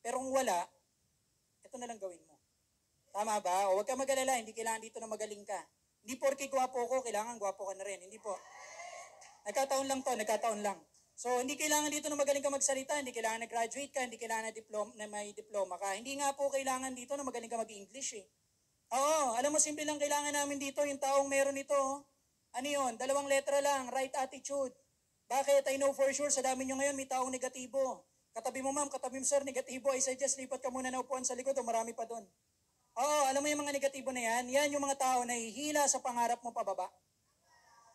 Pero kung wala, ito na lang gawin mo. Tama ba? O huwag ka mag-alala, hindi kailangan dito na magaling ka. Hindi porke gwapo ko, kailangan gwapo ka na rin. Hindi po. Nagkataon lang to, nagkataon lang. So, hindi kailangan dito na magaling ka magsalita, hindi kailangan na-graduate ka, hindi kailangan na may diploma ka. Hindi nga po kailangan dito na magaling ka mag-English eh. Oo, alam mo, simple lang kailangan namin dito, yung taong meron ito. Ano yun? 2 letra lang, right attitude. Bakit? I know for sure, sa dami nyo ngayon, may taong negatibo. Katabi mo ma'am, katabi mo sir, negatibo, I suggest lipat ka muna na upuan sa likod o marami pa doon. Oo, alam mo yung mga negatibo na yan yung mga tao na hihila sa pangarap mo pababa.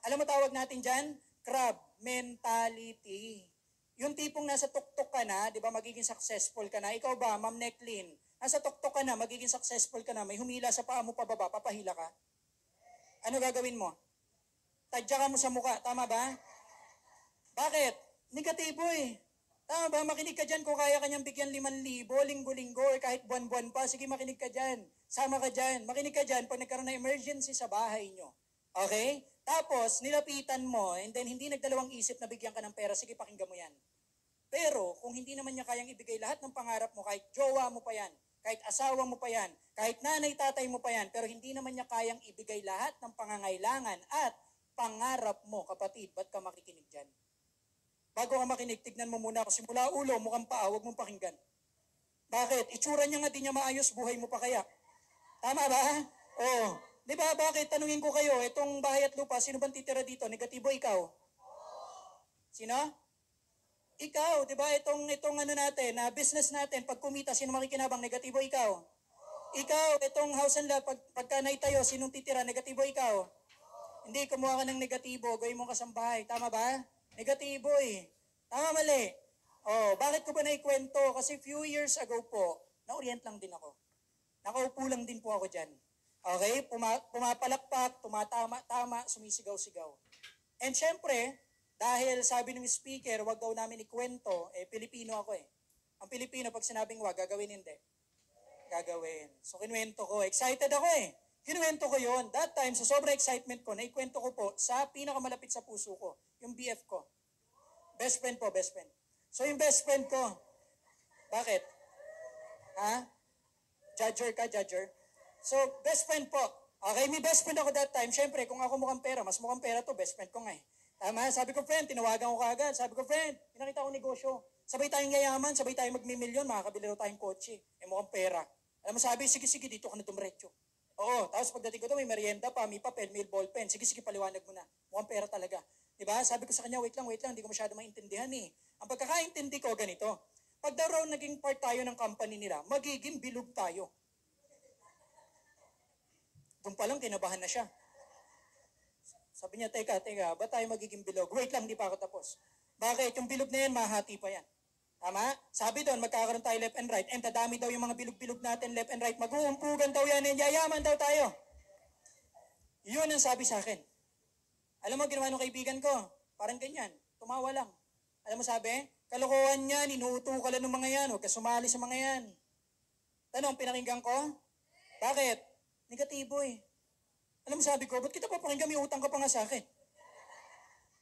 Alam mo tawag natin dyan? Crab mentality. Yung tipong nasa tuktok ka na, di ba, magiging successful ka na. Ikaw ba, Ma'am Necklin, nasa tuktok ka na, magiging successful ka na, may humila sa paa mo pababa, papahila ka. Ano gagawin mo? Tadya ka mo sa muka, tama ba? Bakit? Negatibo eh. Tama ba? Makinig ka dyan kung kaya kanyang bigyan 5,000, linggo-linggo, or kahit buwan-buwan pa. Sige, makinig ka dyan. Sama ka dyan. Makinig ka dyan pag nagkaroon ng emergency sa bahay nyo. Okay? Tapos, nilapitan mo, and then hindi nagdalawang isip na bigyan ka ng pera, sige, pakinggan mo yan. Pero, kung hindi naman niya kayang ibigay lahat ng pangarap mo, kahit jowa mo pa yan, kahit asawa mo pa yan, kahit nanay, tatay mo pa yan, pero hindi naman niya kayang ibigay lahat ng pangangailangan at pangarap mo, kapatid, ba't ka makikinig dyan? Bago ka makinig, tignan mo muna ako, simula ulo, mukhang paa, huwag mong pakinggan. Bakit? Itsura niya nga di niya maayos, buhay mo pa kaya? Tama ba? Oo. Di ba, bakit? Tanungin ko kayo, itong bahay at lupa, sino bang titira dito? Negatibo, ikaw? Sino? Ikaw, di ba? Itong ano natin, business natin, pag kumita, sino makikinabang? Negatibo, ikaw? Ikaw, itong house and lot, pagka naitayo, sinong titira? Negatibo, ikaw? Hindi, kumuha ka ng negatibo, gawin mong kasambahay. Tama ba? Negatibo eh. Tama, mali. Oh, bakit ko ba naikwento? Kasi few years ago po, na-orient lang din ako. Nakaupo lang din po ako dyan. Okay? Pumapalakpak, tumatama-tama, sumisigaw-sigaw. And syempre, dahil sabi ng speaker, wag daw namin ikwento, Pilipino ako eh. Ang Pilipino, pag sinabing wag, gagawin hindi. Gagawin. So, kinuwento ko. Excited ako eh. Kinuwento ko yon. That time, sa sobrang excitement ko, naikwento ko po sa pinakamalapit sa puso ko, yung BF ko. Best friend po, best friend. So, yung best friend ko, bakit? Ha? Judger ka, judger? So, best friend po. Okay, may best friend ako that time. Siyempre, kung ako mukhang pera, mas mukhang pera to, best friend ko nga eh. Tama? Sabi ko, friend, tinawagan ko kaagad. Sabi ko, friend, pinakita ko negosyo. Sabay tayong yayaman, sabay tayong magmimilyon, makakabili daw tayong kotse. Mukhang pera. Alam mo, sabi, sige, dito ka na dumiretso. Oo, tapos pagdating ko to, may merienda pa, may papel, may ballpen. Sige, paliwanag mo na. Mukhang pera talaga. Diba? Sabi ko sa kanya, wait lang, hindi ko masyado maintindihan eh. Ang pagkakaintindi ko, ganito. Pag daw raw naging part tayo ng company nila, magiging bilog tayo. Doon pa lang, kinabahan na siya. Sabi niya, teka, ba't tayo magiging bilog? Wait lang, di pa ako tapos. Bakit? Yung bilog na yan, mahati pa yan. Tama? Sabi doon, magkakaroon tayo left and right. And dadami daw yung mga bilog-bilog natin left and right. Mag-uumpugan daw yan, and yayaman daw tayo. Yun ang sabi sa akin. Alam mo, ginawa ng kaibigan ko, parang ganyan, tumawa lang. Alam mo sabi, kalokohan yan, inuuto ka lang ng mga yan, huwag ka sumali sa mga yan. Tanong, pinakinggan ko? Bakit? Negatibo eh. Alam mo sabi ko, ba't kita papakinggan, may utang ka pa nga sa akin?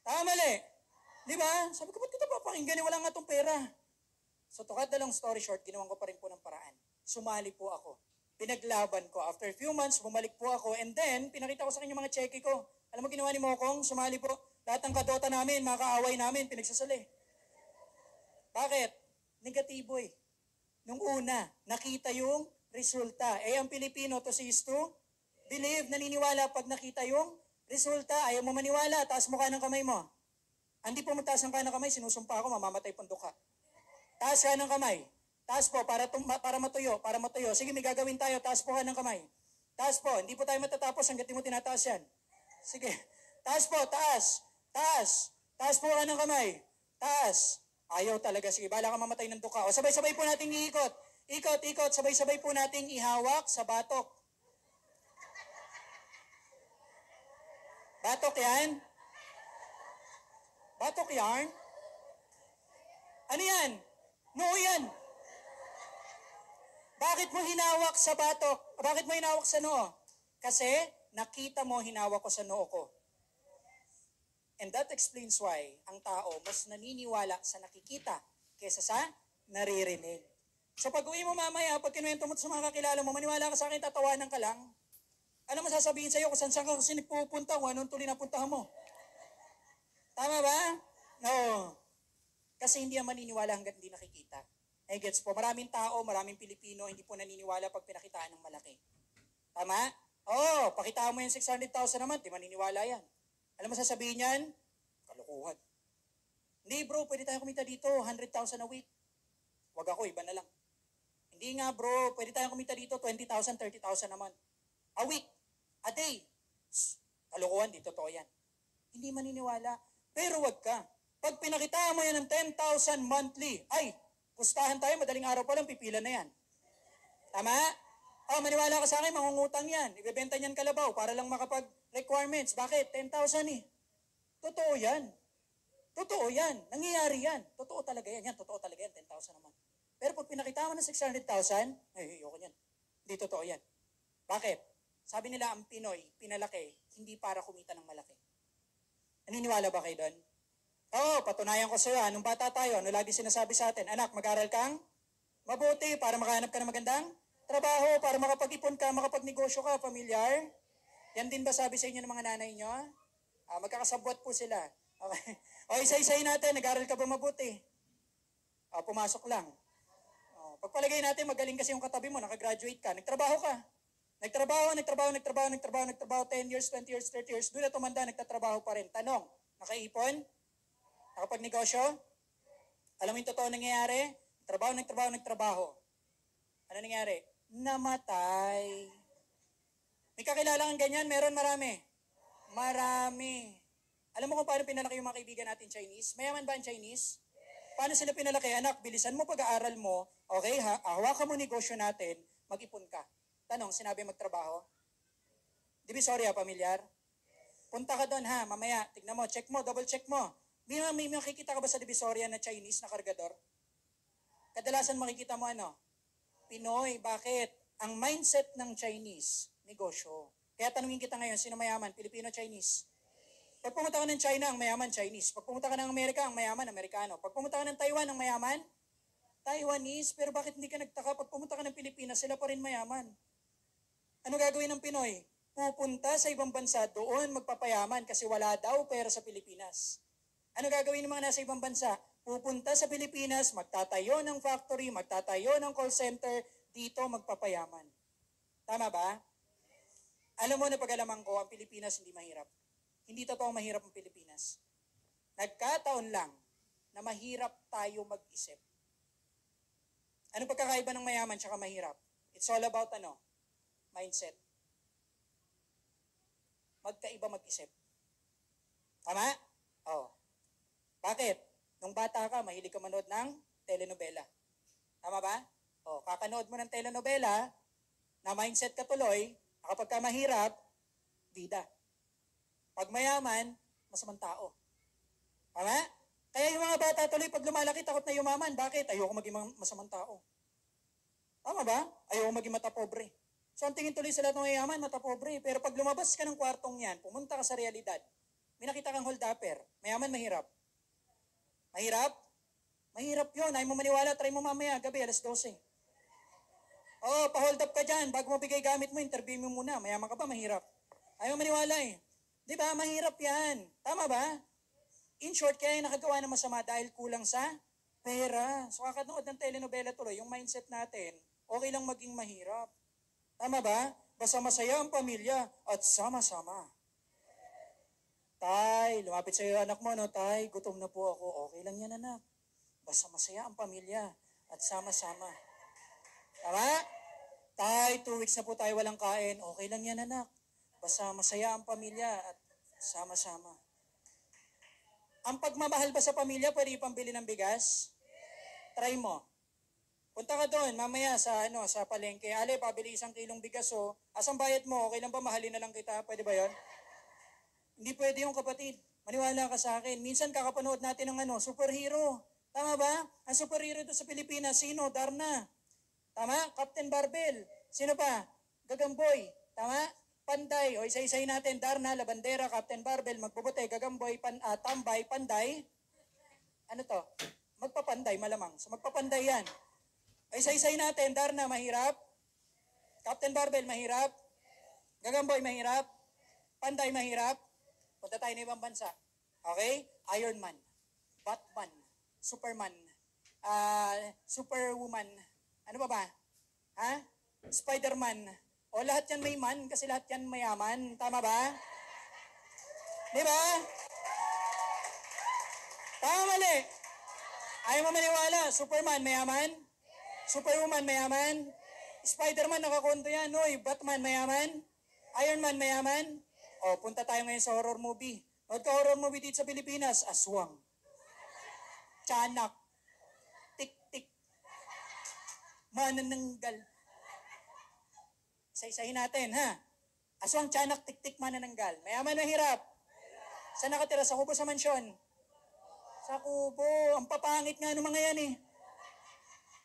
Tama mali. Di ba? Sabi ko, ba't kita papakinggan, wala nga tong pera. So to cut the long story short, ginawan ko pa rin po ng paraan. Sumali po ako. Pinaglaban ko. After a few months, bumalik po ako. And then, pinakita ko sa kanya mga cheque ko. Alam mo ginawa ni Mokong? Sumali po. Lahat ng kadota namin, mga kaaway namin, pinagsasali. Bakit? Negatibo eh. Nung una, nakita yung resulta. Ang Pilipino, to see is to believe, naniniwala pag nakita yung resulta. Ayaw mo maniwala, taas mo ka ng kamay mo. Hindi po magtaas ng kanang kamay, sinusumpa ako, mamamatay pang duka. Taas ka ng kamay. Taas po, para matuyo. Sige, may gagawin tayo, taas po ka ng kamay. Taas po, hindi po tayo matatapos hanggat di mo tinataas yan. Sige, taas po, taas. Taas. Taas po ka ng kamay. Taas. Ayaw talaga, sige, bala ka mamatay ng duka. O sabay-sabay po nating iikot. Ikot, sabay-sabay po nating ihawak sa batok. Batok yan? Batok yarn? Ano yan? Noo yan. Bakit mo hinawak sa batok? Bakit mo hinawak sa noo? Kasi nakita mo hinawak ko sa noo ko. And that explains why ang tao mas naniniwala sa nakikita kaysa sa naririnig. So pag uwi mo mamaya, pag kinuwento mo sa mga kakilala mo, maniwala ka sa akin, tatawanan ka lang. Ano masasabihin sa'yo kung saan ka kasi nagpupunta, kung anong tuloy na puntahan mo? Tama ba? No. Kasi hindi yan maniniwala hanggat hindi nakikita. Gets po, maraming tao, maraming Pilipino, hindi po naniniwala pag pinakitaan ng malaki. Tama? Pakitaan mo yung 600,000 naman, di maniniwala yan. Alam mo sasabihin yan? Kalukuhan. Hindi bro, pwede tayo kumita dito, 100,000 a week. Wag ako, iba na lang. Hindi nga bro, pwede tayo kumita dito, 20,000, 30,000 naman. A week, a day. Kalukuhan, di totoo yan. Hindi maniniwala. Pero wag ka. Pag pinakitaan mo yan ng 10,000 monthly, ay, pustahan tayo, madaling araw pa lang, pipila na yan. Tama? Maniwala ka sa akin, mangungutang yan. Ibebenta niyan kalabaw para lang makapag-requirements. Bakit? 10,000 eh. Totoo yan. Totoo yan. Nangyayari yan. Totoo talaga yan. Totoo talaga yan. 10,000 naman. Pero pag pinakita mo ng 600,000, ayoko yan. Hindi totoo yan. Bakit? Sabi nila, ang Pinoy, pinalaki, hindi para kumita ng malaki. Naniniwala ba kayo doon? Patunayan ko sa'yo. Nung bata tayo, ano lagi sinasabi sa atin? Anak, mag-aral kang mabuti para makahanap ka ng magandang trabaho, para makapag-ipon ka, makapagnegosyo ka, pamilyar. Yan din ba sabi sa inyo ng mga nanay nyo? Magkakasabwat po sila. Okay. Isa-isahin natin, nag-aral ka ba mabuti? Pumasok lang. Pagpalagay natin, magaling kasi yung katabi mo, nakagraduate ka, nagtrabaho ka. Nagtrabaho, 10 years, 20 years, 30 years, doon na tumanda, nagtatrabaho pa rin. Tanong, nakaipon? Nakapagnegosyo? Alam mo yung totoo nangyayari? Nagtrabaho. Ano nangyari? Namatay. May kakilala kang ganyan? Meron marami. Alam mo kung paano pinalaki yung mga kaibigan natin Chinese? Mayaman ba ang Chinese? Paano sila pinalaki? Anak, bilisan mo pag-aaral mo. Okay, hawakan mo negosyo natin, mag-ipon ka. Tanong, sinabi magtrabaho? Divisoria, pamilyar? Punta ka doon ha, mamaya, tignan mo, check mo, double check mo. May makikita ka ba sa Divisoria na Chinese na kargador? Kadalasan makikita mo ano? Pinoy. Bakit? Ang mindset ng Chinese, negosyo. Kaya tanungin kita ngayon, sino mayaman? Pilipino, Chinese? Pag pumunta ka ng China, ang mayaman, Chinese. Pag pumunta ka ng Amerika, ang mayaman, Amerikano. Pag pumunta ka ng Taiwan, ang mayaman, Taiwanese. Pero bakit hindi ka nagtaka? Pag pumunta ka ng Pilipinas, sila pa rin mayaman. Ano gagawin ng Pinoy? Pupunta sa ibang bansa, doon magpapayaman kasi wala daw pera sa Pilipinas. Ano gagawin ng mga nasa ibang bansa? Pupunta sa Pilipinas, magtatayo ng factory, magtatayo ng call center, dito magpapayaman. Tama ba? Alam mo na pag-alaman ko, ang Pilipinas hindi mahirap. Hindi totoo mahirap ang Pilipinas. Nagkataon lang na mahirap tayo mag-isip. Ano pagkakaiba ng mayaman tsaka mahirap? It's all about mindset. Magkaiba mag-isip. Tama? Bakit? Nung bata ka, mahilig ka manood ng telenovela. Tama ba? Kakanood mo ng telenovela, na mindset ka tuloy, kapag ka mahirap, bida. Pag mayaman, masamang tao. Tama? Kaya yung mga bata tuloy, pag lumalaki, takot na yumaman. Bakit? Ayoko maging masamang tao. Tama ba? Ayoko maging matapobre. So ang tingin tuloy sa lahat ng mayaman, matapobre. Pero pag lumabas ka ng kwartong yan, pumunta ka sa realidad, may nakita kang hold-upper, mayaman, mahirap. Mahirap? Mahirap yun. Ayaw mo maniwala, try mo mamaya, gabi, alas 12. Pa-hold up ka dyan. Bago mo bigay gamit mo, interview mo muna. Mayaman ka ba? Mahirap. Ayaw mo maniwala eh. Di ba? Mahirap yan. Tama ba? In short, kaya yung nakagawa ng masama dahil kulang sa Pera. So kakanood ng telenovela tuloy, yung mindset natin, okay lang maging mahirap. Tama ba? Basta masaya ang pamilya at sama-sama. Tay, lumapit sa iyo anak mo, no? Tay, gutom na po ako. Okay lang yan, anak. Basta masaya ang pamilya at sama-sama. Tama? Tay, 2 weeks na po tayo walang kain. Okay lang yan, anak. Basta masaya ang pamilya at sama-sama. Ang pagmamahal ba sa pamilya, pwede ipambili ng bigas? Try mo. Punta ka doon, mamaya sa palengke. Ale, pabili 1 kilong bigas, oh. Asang bayad mo? Okay lang ba? Mahalin na lang kita. Pwede ba yon? Hindi pwede yung kapatid. Maniwala ka sa akin. Minsan kakapanood natin ng superhero. Tama ba? Ang superhero ito sa Pilipinas, sino? Darna. Tama? Captain Barbell. Sino pa? Gagamboy. Tama? Panday. O isa-isay natin. Darna, Labandera, Captain Barbell, Magbubuti, Gagamboy, Tambay, Panday. Ano to? Magpapanday malamang. So magpapanday yan. O isa-isay natin. Darna, mahirap. Captain Barbell, mahirap. Gagamboy, mahirap. Panday, mahirap. Punta tayo na ibang bansa. Okay? Iron Man. Batman. Superman. Superwoman. Ano pa ba? Ha? Spider-Man. O lahat yan may man kasi lahat yan mayaman. Tama ba? Di ba? Tama mali. Ayaw mo maniwala. Superman mayaman? Superwoman mayaman? Spider-Man nakakonto yan. Oy, Batman mayaman? Iron Man mayaman? O, punta tayo ngayon sa horror movie. Nood ka horror movie dito sa Pilipinas, Aswang. Tiyanak. Tik-tik. Manananggal. Isa-isahin natin, ha? Aswang, tiyanak, tik-tik, manananggal. Mayaman na hirap. Saan nakatira? Sa kubo, sa mansyon? Sa kubo. Ang papangit nga ng mga yan eh.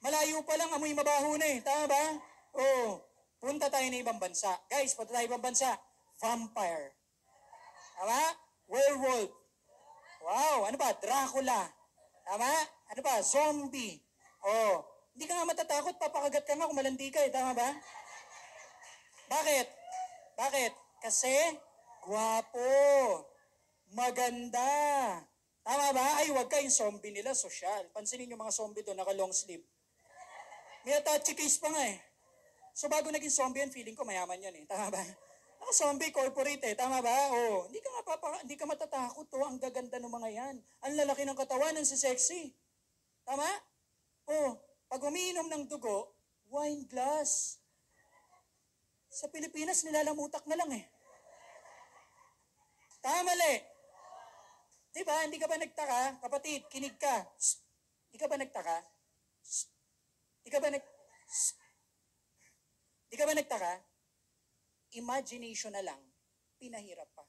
Malayo pa lang, amoy mabaho na eh. Tama ba? Oo. Punta tayo na ibang bansa. Guys, punta tayo ibang bansa. Vampire. Tama? Werewolf. Wow, ano ba? Dracula. Tama? Ano ba? Zombie. Oh, hindi ka nga matatakot, papakagat ka nga kung malandi ka eh. Tama ba? Bakit? Bakit? Kasi gwapo. Maganda. Tama ba? Ay, wag ka yung zombie nila, social. Pansinin yung mga zombie doon, naka long sleeve. May touchy case pa nga eh. So bago naging zombie yan, feeling ko mayaman yan eh. Tama ba? Zombie corporate eh, tama ba? Oh, hindi ka matatakot to, ang gaganda ng mga yan. Ang lalaki ng katawan, ang sexy. Tama? Oh, pag umiinom ng dugo, wine glass. Sa Pilipinas, nilalamutak na lang eh. Tama mali. Diba, hindi ka ba nagtaka? Kapatid, kinig ka. Shh. Hindi ka ba nagtaka? Shh. Hindi ka ba Hindi ka ba nagtaka? Imagination na lang, pinahirap pa.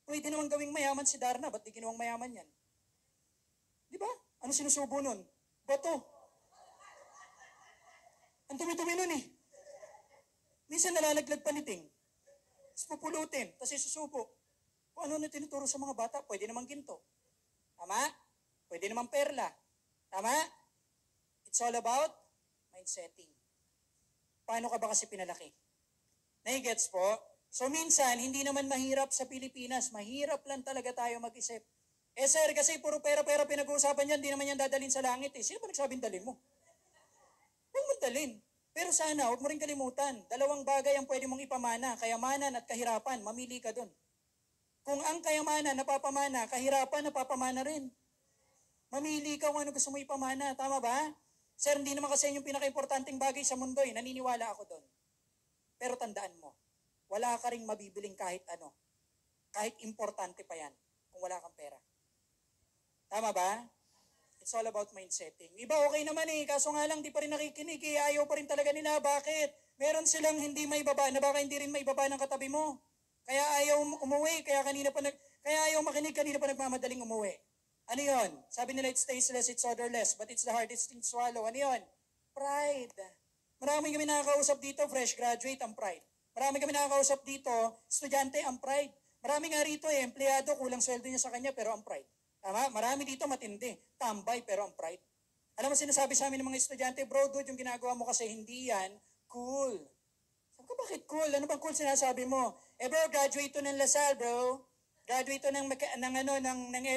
Pwede naman gawing mayaman si Darna, ba't di ginawang mayaman yan? Di ba? Ano sinusubo nun? Bato. Ang dumi-dumi nun eh. Minsan nalalaglag pa ni Ting. Tapos pupulutin, tapos isusubo. Kung ano na tinuturo sa mga bata, pwede naman ginto. Tama? Pwede naman perla. Tama? It's all about mindsetting. Paano ka ba kasi pinalaki? Naigets po? So minsan, hindi naman mahirap sa Pilipinas. Mahirap lang talaga tayo mag-isip. Eh sir, kasi puro pera-pera pinag-uusapan yan, di naman yan dadalhin sa langit eh. Sino ba nagsabing dalhin mo? Huwag mo dalhin. Pero sana, huwag mo rin kalimutan. 2 bagay ang pwede mong ipamana, kayamanan at kahirapan. Mamili ka dun. Kung ang kayamanan napapamana, kahirapan napapamana rin. Mamili ka kung ano gusto mo ipamana. Tama ba? Sir, hindi naman kasi yung pinaka-importanting bagay sa mundo eh. Naniniwala ako doon. Pero tandaan mo, wala ka ring mabibiling kahit ano. Kahit importante pa yan kung wala kang pera. Tama ba? It's all about mindsetting. Iba okay naman eh, kaso nga lang di pa rin nakikinig eh. Ayaw pa rin talaga nila. Bakit? Meron silang hindi may baba na baka hindi rin may baba ng katabi mo. Kaya ayaw umuwi, kaya ayaw makinig, kanina pa nagmamadaling umuwi. Ano yun? Sabi nila, it's tasteless, it's odorless, but it's the hardest thing to swallow. Ano yun? Pride. Marami kami nakakausap dito, fresh graduate, ang pride. Marami kami nakakausap dito, estudyante, ang pride. Marami nga rito empleyado, kulang sweldo niya sa kanya, pero ang pride. Tama? Marami dito matindi, tambay, pero ang pride. Alam mo, sinasabi sa amin ng mga estudyante, bro, dude, yung ginagawa mo kasi hindi yan cool. Sabi ko, bakit cool? Ano bang cool sinasabi mo? Eh bro, graduate to ng Lasal, bro. Graduate to ng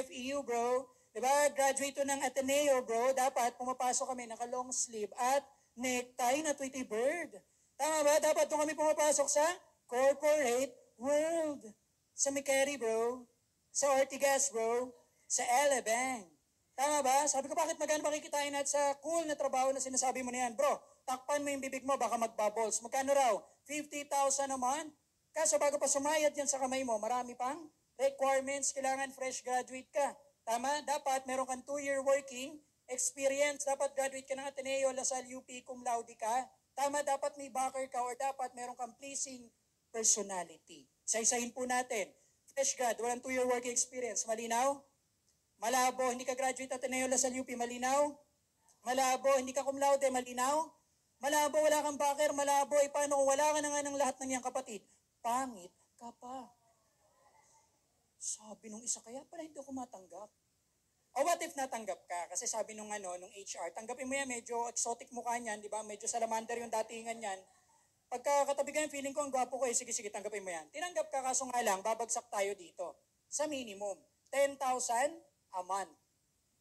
FEU, bro. Diba? Graduate to ng Ateneo, bro. Dapat pumapasok kami naka long sleeve at necktie na Tweety Bird. Tama ba? Dapat doon kami pumapasok sa corporate world. Sa McCary, bro. Sa Ortigas, bro. Sa Elebank. Tama ba? Sabi ko, bakit magkano makikitain natin sa cool na trabaho na sinasabi mo na yan? Bro, takpan mo yung bibig mo, baka mag-bubbles. Magkano raw? 50,000 a month? Kaso bago pa sumayad yan sa kamay mo, marami pang requirements, kailangan fresh graduate ka. Tama? Dapat meron kang 2-year working experience. Dapat graduate ka ng Ateneo, Lasal, UP, cum laude ka. Tama? Dapat may backer ka or dapat meron kang pleasing personality. Isa-isahin po natin. Fresh grad, walang 2-year working experience. Malinaw? Malabo, hindi ka graduate Ateneo, Lasal, UP. Malinaw? Malabo, hindi ka cum laude. Malinaw? Malabo, wala kang backer. Malabo, paano kung wala ka na nga ng lahat ng iyang kapatid? Pangit ka pa. Sabi nung isa, kaya pala hindi ako matanggap. O what if natanggap ka? Kasi sabi nung HR, tanggapin mo yan, medyo exotic mukha niyan, di ba? Medyo salamander yung datingan niyan. Pagka katabi ka yung feeling ko, ang gwapo ko eh, sige, tanggapin mo yan. Tinanggap ka, kaso nga lang, babagsak tayo dito. Sa minimum, 10,000 a month.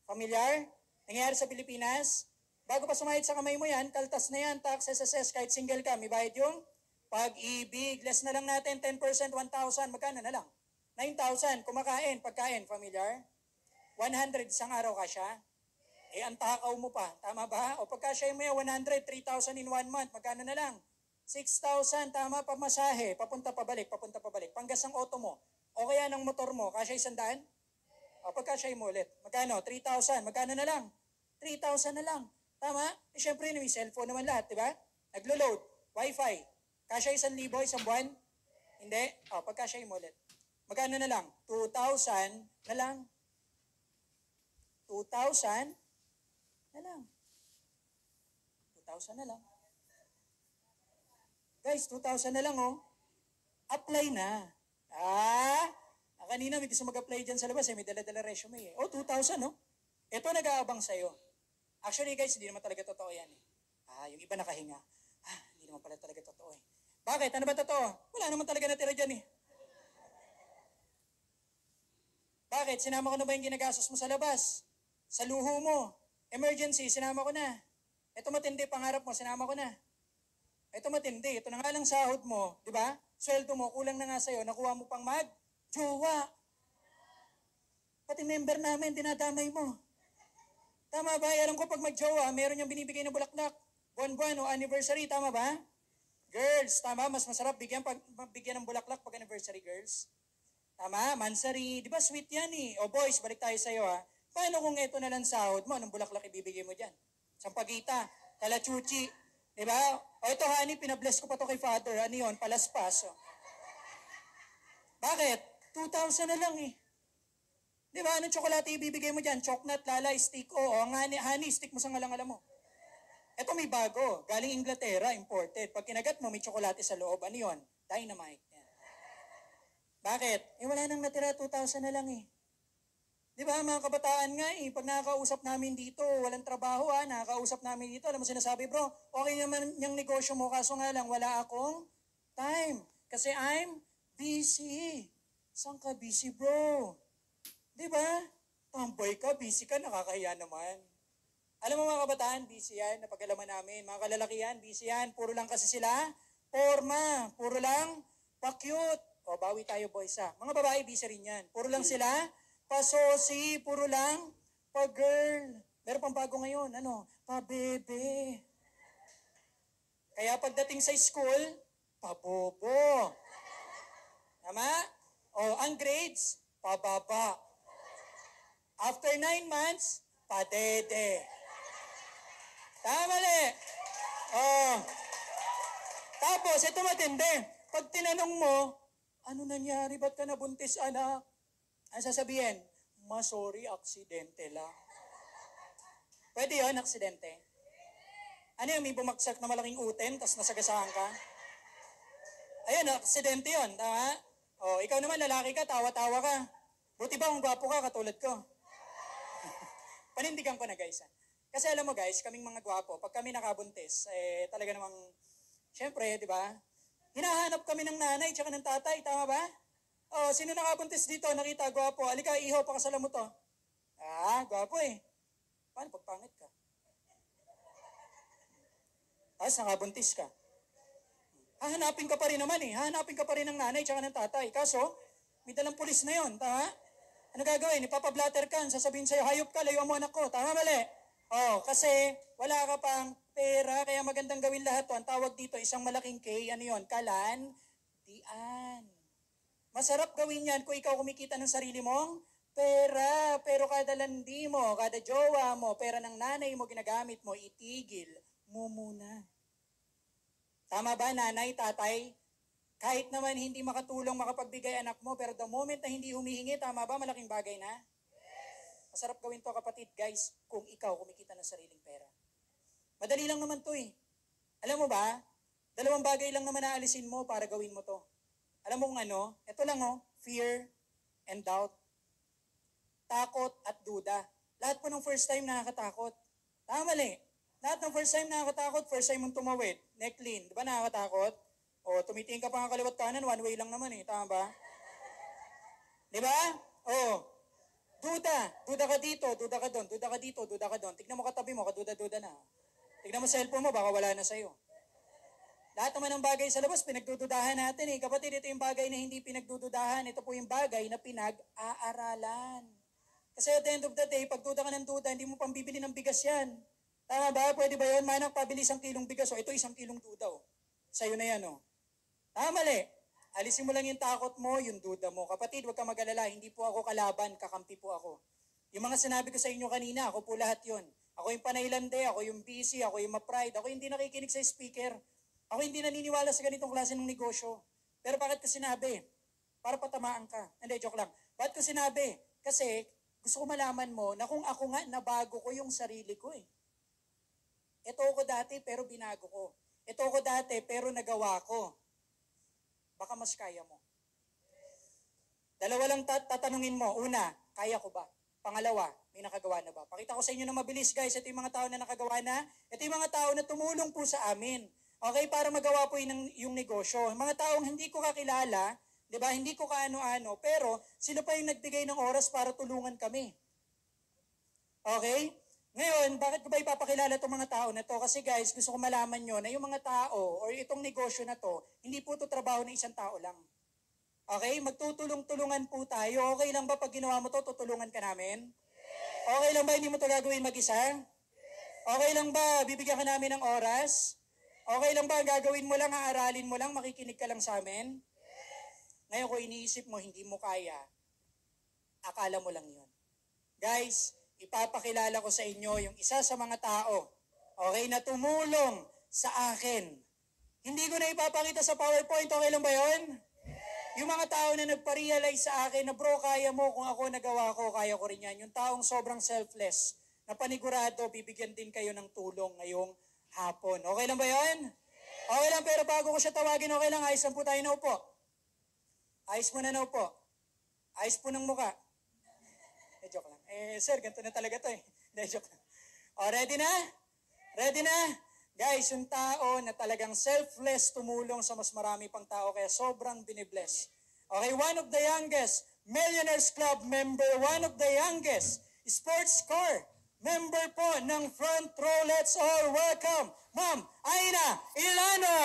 Familiar? Nangyayari sa Pilipinas? Bago pa sumayad sa kamay mo yan, kaltas na yan, tax, SSS, kahit single ka, may bayad yung pag-ibig. Less na lang natin, 10%, 1,000, magkano na lang? 9,000, kumakain, pagkain, familiar? 100, isang araw ka siya? Eh, ang takaw mo pa, tama ba? O pagkasya mo yan, 100, 3,000 in 1 month, magkano na lang? 6,000, tama, pamasahe, papunta pabalik. Panggas ng auto mo, o kaya ng motor mo, kasya 100? O pagkasya mo ulit, magkano? 3,000, magkano na lang? 3,000 na lang, tama? Eh, syempre, may cellphone naman lahat, di ba? Naglo-load, wifi, kasya 1,000, isang buwan? Hindi? O, pagkasya mo ulit. Magkano na lang? 2,000 na lang. 2,000 na lang. 2,000 na lang. Guys, 2,000 na lang, oh. Apply na. Kanina may gusto mag-apply dyan sa labas, may dala-dala resume, eh. 2,000, no? Ito nag-aabang sa'yo. Actually, guys, hindi naman talaga totoo yan, eh. Yung iba nakahinga. Hindi naman pala talaga totoo, eh. Bakit? Ano ba totoo? Wala naman talaga natira dyan, eh. Bakit? Sinama ko na ba yung ginagastos mo sa labas? Sa luho mo? Emergency, sinama ko na. Ito matindi, pangarap mo, sinama ko na. Ito matindi, ito na nga lang sahod mo, di ba? Sweldo mo, kulang na nga sa'yo, nakuha mo pang mag-jowa. Pati member namin, dinadamay mo. Tama ba? Alam ko pag mag-jowa, meron niyang binibigay na bulaklak. Buwan-buwan o anniversary, tama ba? Girls, tama, mas masarap bigyan ng bulaklak pag anniversary, girls. Tama, mansari, di ba sweet yan eh. O boys, balik tayo sa'yo ha. Paano kung ito na lang sahod mo, anong bulaklak ibibigay mo dyan? Sampagita, kalachuchi, di ba? O ito honey, pinabless ko pa to kay father, ano yun, palaspas. O. Bakit? 2,000 na lang eh. Di ba, anong tsokolate ibibigay mo dyan? Choknat, lalay, stick, o honey, stick mo sa ngalang-alam mo. Ito may bago, galing Inglaterra, imported. Pag kinagat mo, may tsokolate sa loob, ano yun? Dynamite. Bakit? Wala nang natira, 2,000 na lang eh. Di ba, mga kabataan nga eh, pag nakakausap namin dito, walang trabaho nakakausap namin dito, alam mo sinasabi, bro, okay naman yung negosyo mo, kaso nga lang, wala akong time. Kasi I'm busy. Saan ka busy, bro? Di ba? Tamboy ka, busy ka, nakakahiya naman. Alam mo mga kabataan, busy yan, napag-alaman namin. Mga kalalakihan, busy yan, puro lang kasi sila, forma, puro lang, pa-cute. O, bawi tayo boys ha. Mga babae, busy rin yan. Puro lang sila, pa-sosi, puro lang, pa-girl. Meron pang bago ngayon, pa-bebe. Kaya pagdating sa school, pa-bobo. Tama? O, ang grades, pa-baba. After 9 months, pa-dede. Tama li. O, tapos, ito matindi. Pag tinanong mo, ano nangyari? Ba't ka nabuntis, anak? Ang sasabihin, sorry, aksidente lang. Pwede yun, aksidente? Ano yung may bumagsak na malaking uten, tapos nasagasahan ka? Ayun, aksidente yun, tama? O, ikaw naman, lalaki ka, tawa-tawa ka. Buti ba kung gwapo ka, katulad ko? Panindigan ko na, guys. Kasi alam mo, guys, kaming mga gwapo, pag kami nakabuntis, talaga namang, syempre, di ba? Hinahanap kami ng nanay tsaka ng tatay, tama ba? Sino nakabuntis dito, nakita, gwapo, alika, iho, pakasalan mo to. gwapo eh. Paano pag pangit ka? Tapos nakabuntis ka. Hahanapin ka pa rin naman eh. Hahanapin ka pa rin ng nanay tsaka ng tatay. Kaso, may dalang pulis na yon, tama? Ano gagawin? Ipapablatter ka, sasabihin sa'yo, hayop ka, layuan mo anak ko. Tama, mali? Kasi wala ka pang pera, kaya magandang gawin lahat to. Ang tawag dito, isang malaking K, ano yon? Kalandian. Masarap gawin yan kung ikaw kumikita ng sarili mong pera. Pero kada landi mo, kada jowa mo, pera ng nanay mo ginagamit mo, itigil mo muna. Tama ba, nanay, tatay? Kahit naman hindi makatulong makapagbigay anak mo, pero the moment na hindi humihingi, tama ba, malaking bagay na? Masarap gawin to, kapatid, guys, kung ikaw kumikita ng sariling pera. Madali lang naman to eh. Alam mo ba, 2 bagay lang naman naalisin mo para gawin mo to. Alam mo kung ano? Ito lang fear and doubt. Takot at duda. Lahat po ng first time nakakatakot. Tama mali. Lahat ng first time nakakatakot, first time mong tumawid, neck lean, di ba nakakatakot? Tumitingin ka pa nga kaliwat kanan, one way lang naman eh, tama ba? Di ba? Duda ka dito, duda ka doon, duda ka dito, duda ka doon. Tignan mo katabi mo, kaduda-duda na. Tignan mo cellphone mo, baka wala na sa'yo. Lahat naman ng bagay sa labas, pinagdududahan natin eh. Kapatid, ito yung bagay na hindi pinagdududahan. Ito po yung bagay na pinag-aaralan. Kasi at the end of the day, pag duda ka ng duda, hindi mo pang bibili ng bigas yan. Tama ba? Pwede ba yun? Manak, pabili 1 kilong bigas. Ito 1 kilong duda. Sa'yo na yan. Tama mali. Alisin mo lang yung takot mo, yung duda mo. Kapatid, huwag ka mag-alala. Hindi po ako kalaban, kakampi po ako. Yung mga sinabi ko sa inyo kanina, ako po lahat yun. Ako yung panailande, ako yung busy, ako yung ma-pride, ako hindi nakikinig sa speaker. Ako hindi naniniwala sa ganitong klase ng negosyo. Pero bakit ko sinabi? Para patamaan ka. Hindi, joke lang. Bakit ko sinabi? Kasi gusto ko malaman mo na kung ako nga nabago ko yung sarili ko eh. Ito ako dati pero binago ko. Ito ako dati pero nagawa ko. Baka mas kaya mo. 2 lang tatanungin mo. Una, kaya ko ba? Pangalawa, may nakagawa na ba? Pakita ko sa inyo na mabilis guys. Ito yung mga tao na nakagawa na. Ito yung mga tao na tumulong po sa amin. Okay, para magawa po yung negosyo. Mga taong hindi ko kakilala, di ba? Hindi ko kaano-ano, pero sila pa yung nagbigay ng oras para tulungan kami. Okay? Ngayon, bakit ko ba ipapakilala itong mga tao na to? Kasi guys, gusto ko malaman nyo na yung mga tao or itong negosyo na to, hindi po ito trabaho ng isang tao lang. Okay? Magtutulong-tulungan po tayo. Okay lang ba pag ginawa mo to, tutulungan ka namin? Okay lang ba hindi mo to gagawin mag-isa? Okay lang ba bibigyan ka namin ng oras? Okay lang ba gagawin mo lang, aaralin mo lang, makikinig ka lang sa amin? Ngayon kung iniisip mo, hindi mo kaya, akala mo lang yun. Guys, ipapakilala ko sa inyo yung isa sa mga tao, okay, na tumulong sa akin. Hindi ko na ipapakita sa PowerPoint, okay lang ba yun? Yung mga tao na nagpa-realize sa akin na bro, kaya mo, kung ako nagawa ko, kaya ko rin yan. Yung taong sobrang selfless, na panigurado, bibigyan din kayo ng tulong ngayong hapon. Okay lang ba yun? Okay lang, pero bago ko siya tawagin, okay lang, ayos lang po tayo na upo. Ayos mo na upo. Ayos po ng muka. Joke lang. Sir, ganito na talaga to eh. Joke lang. Ready na? Ready na? Guys, yung tao na talagang selfless tumulong sa mas marami pang tao, kaya sobrang binibless. Okay, one of the youngest Millionaires Club member, one of the youngest sports car member po ng Front Row. Let's all welcome Ma'am Aina Ilano.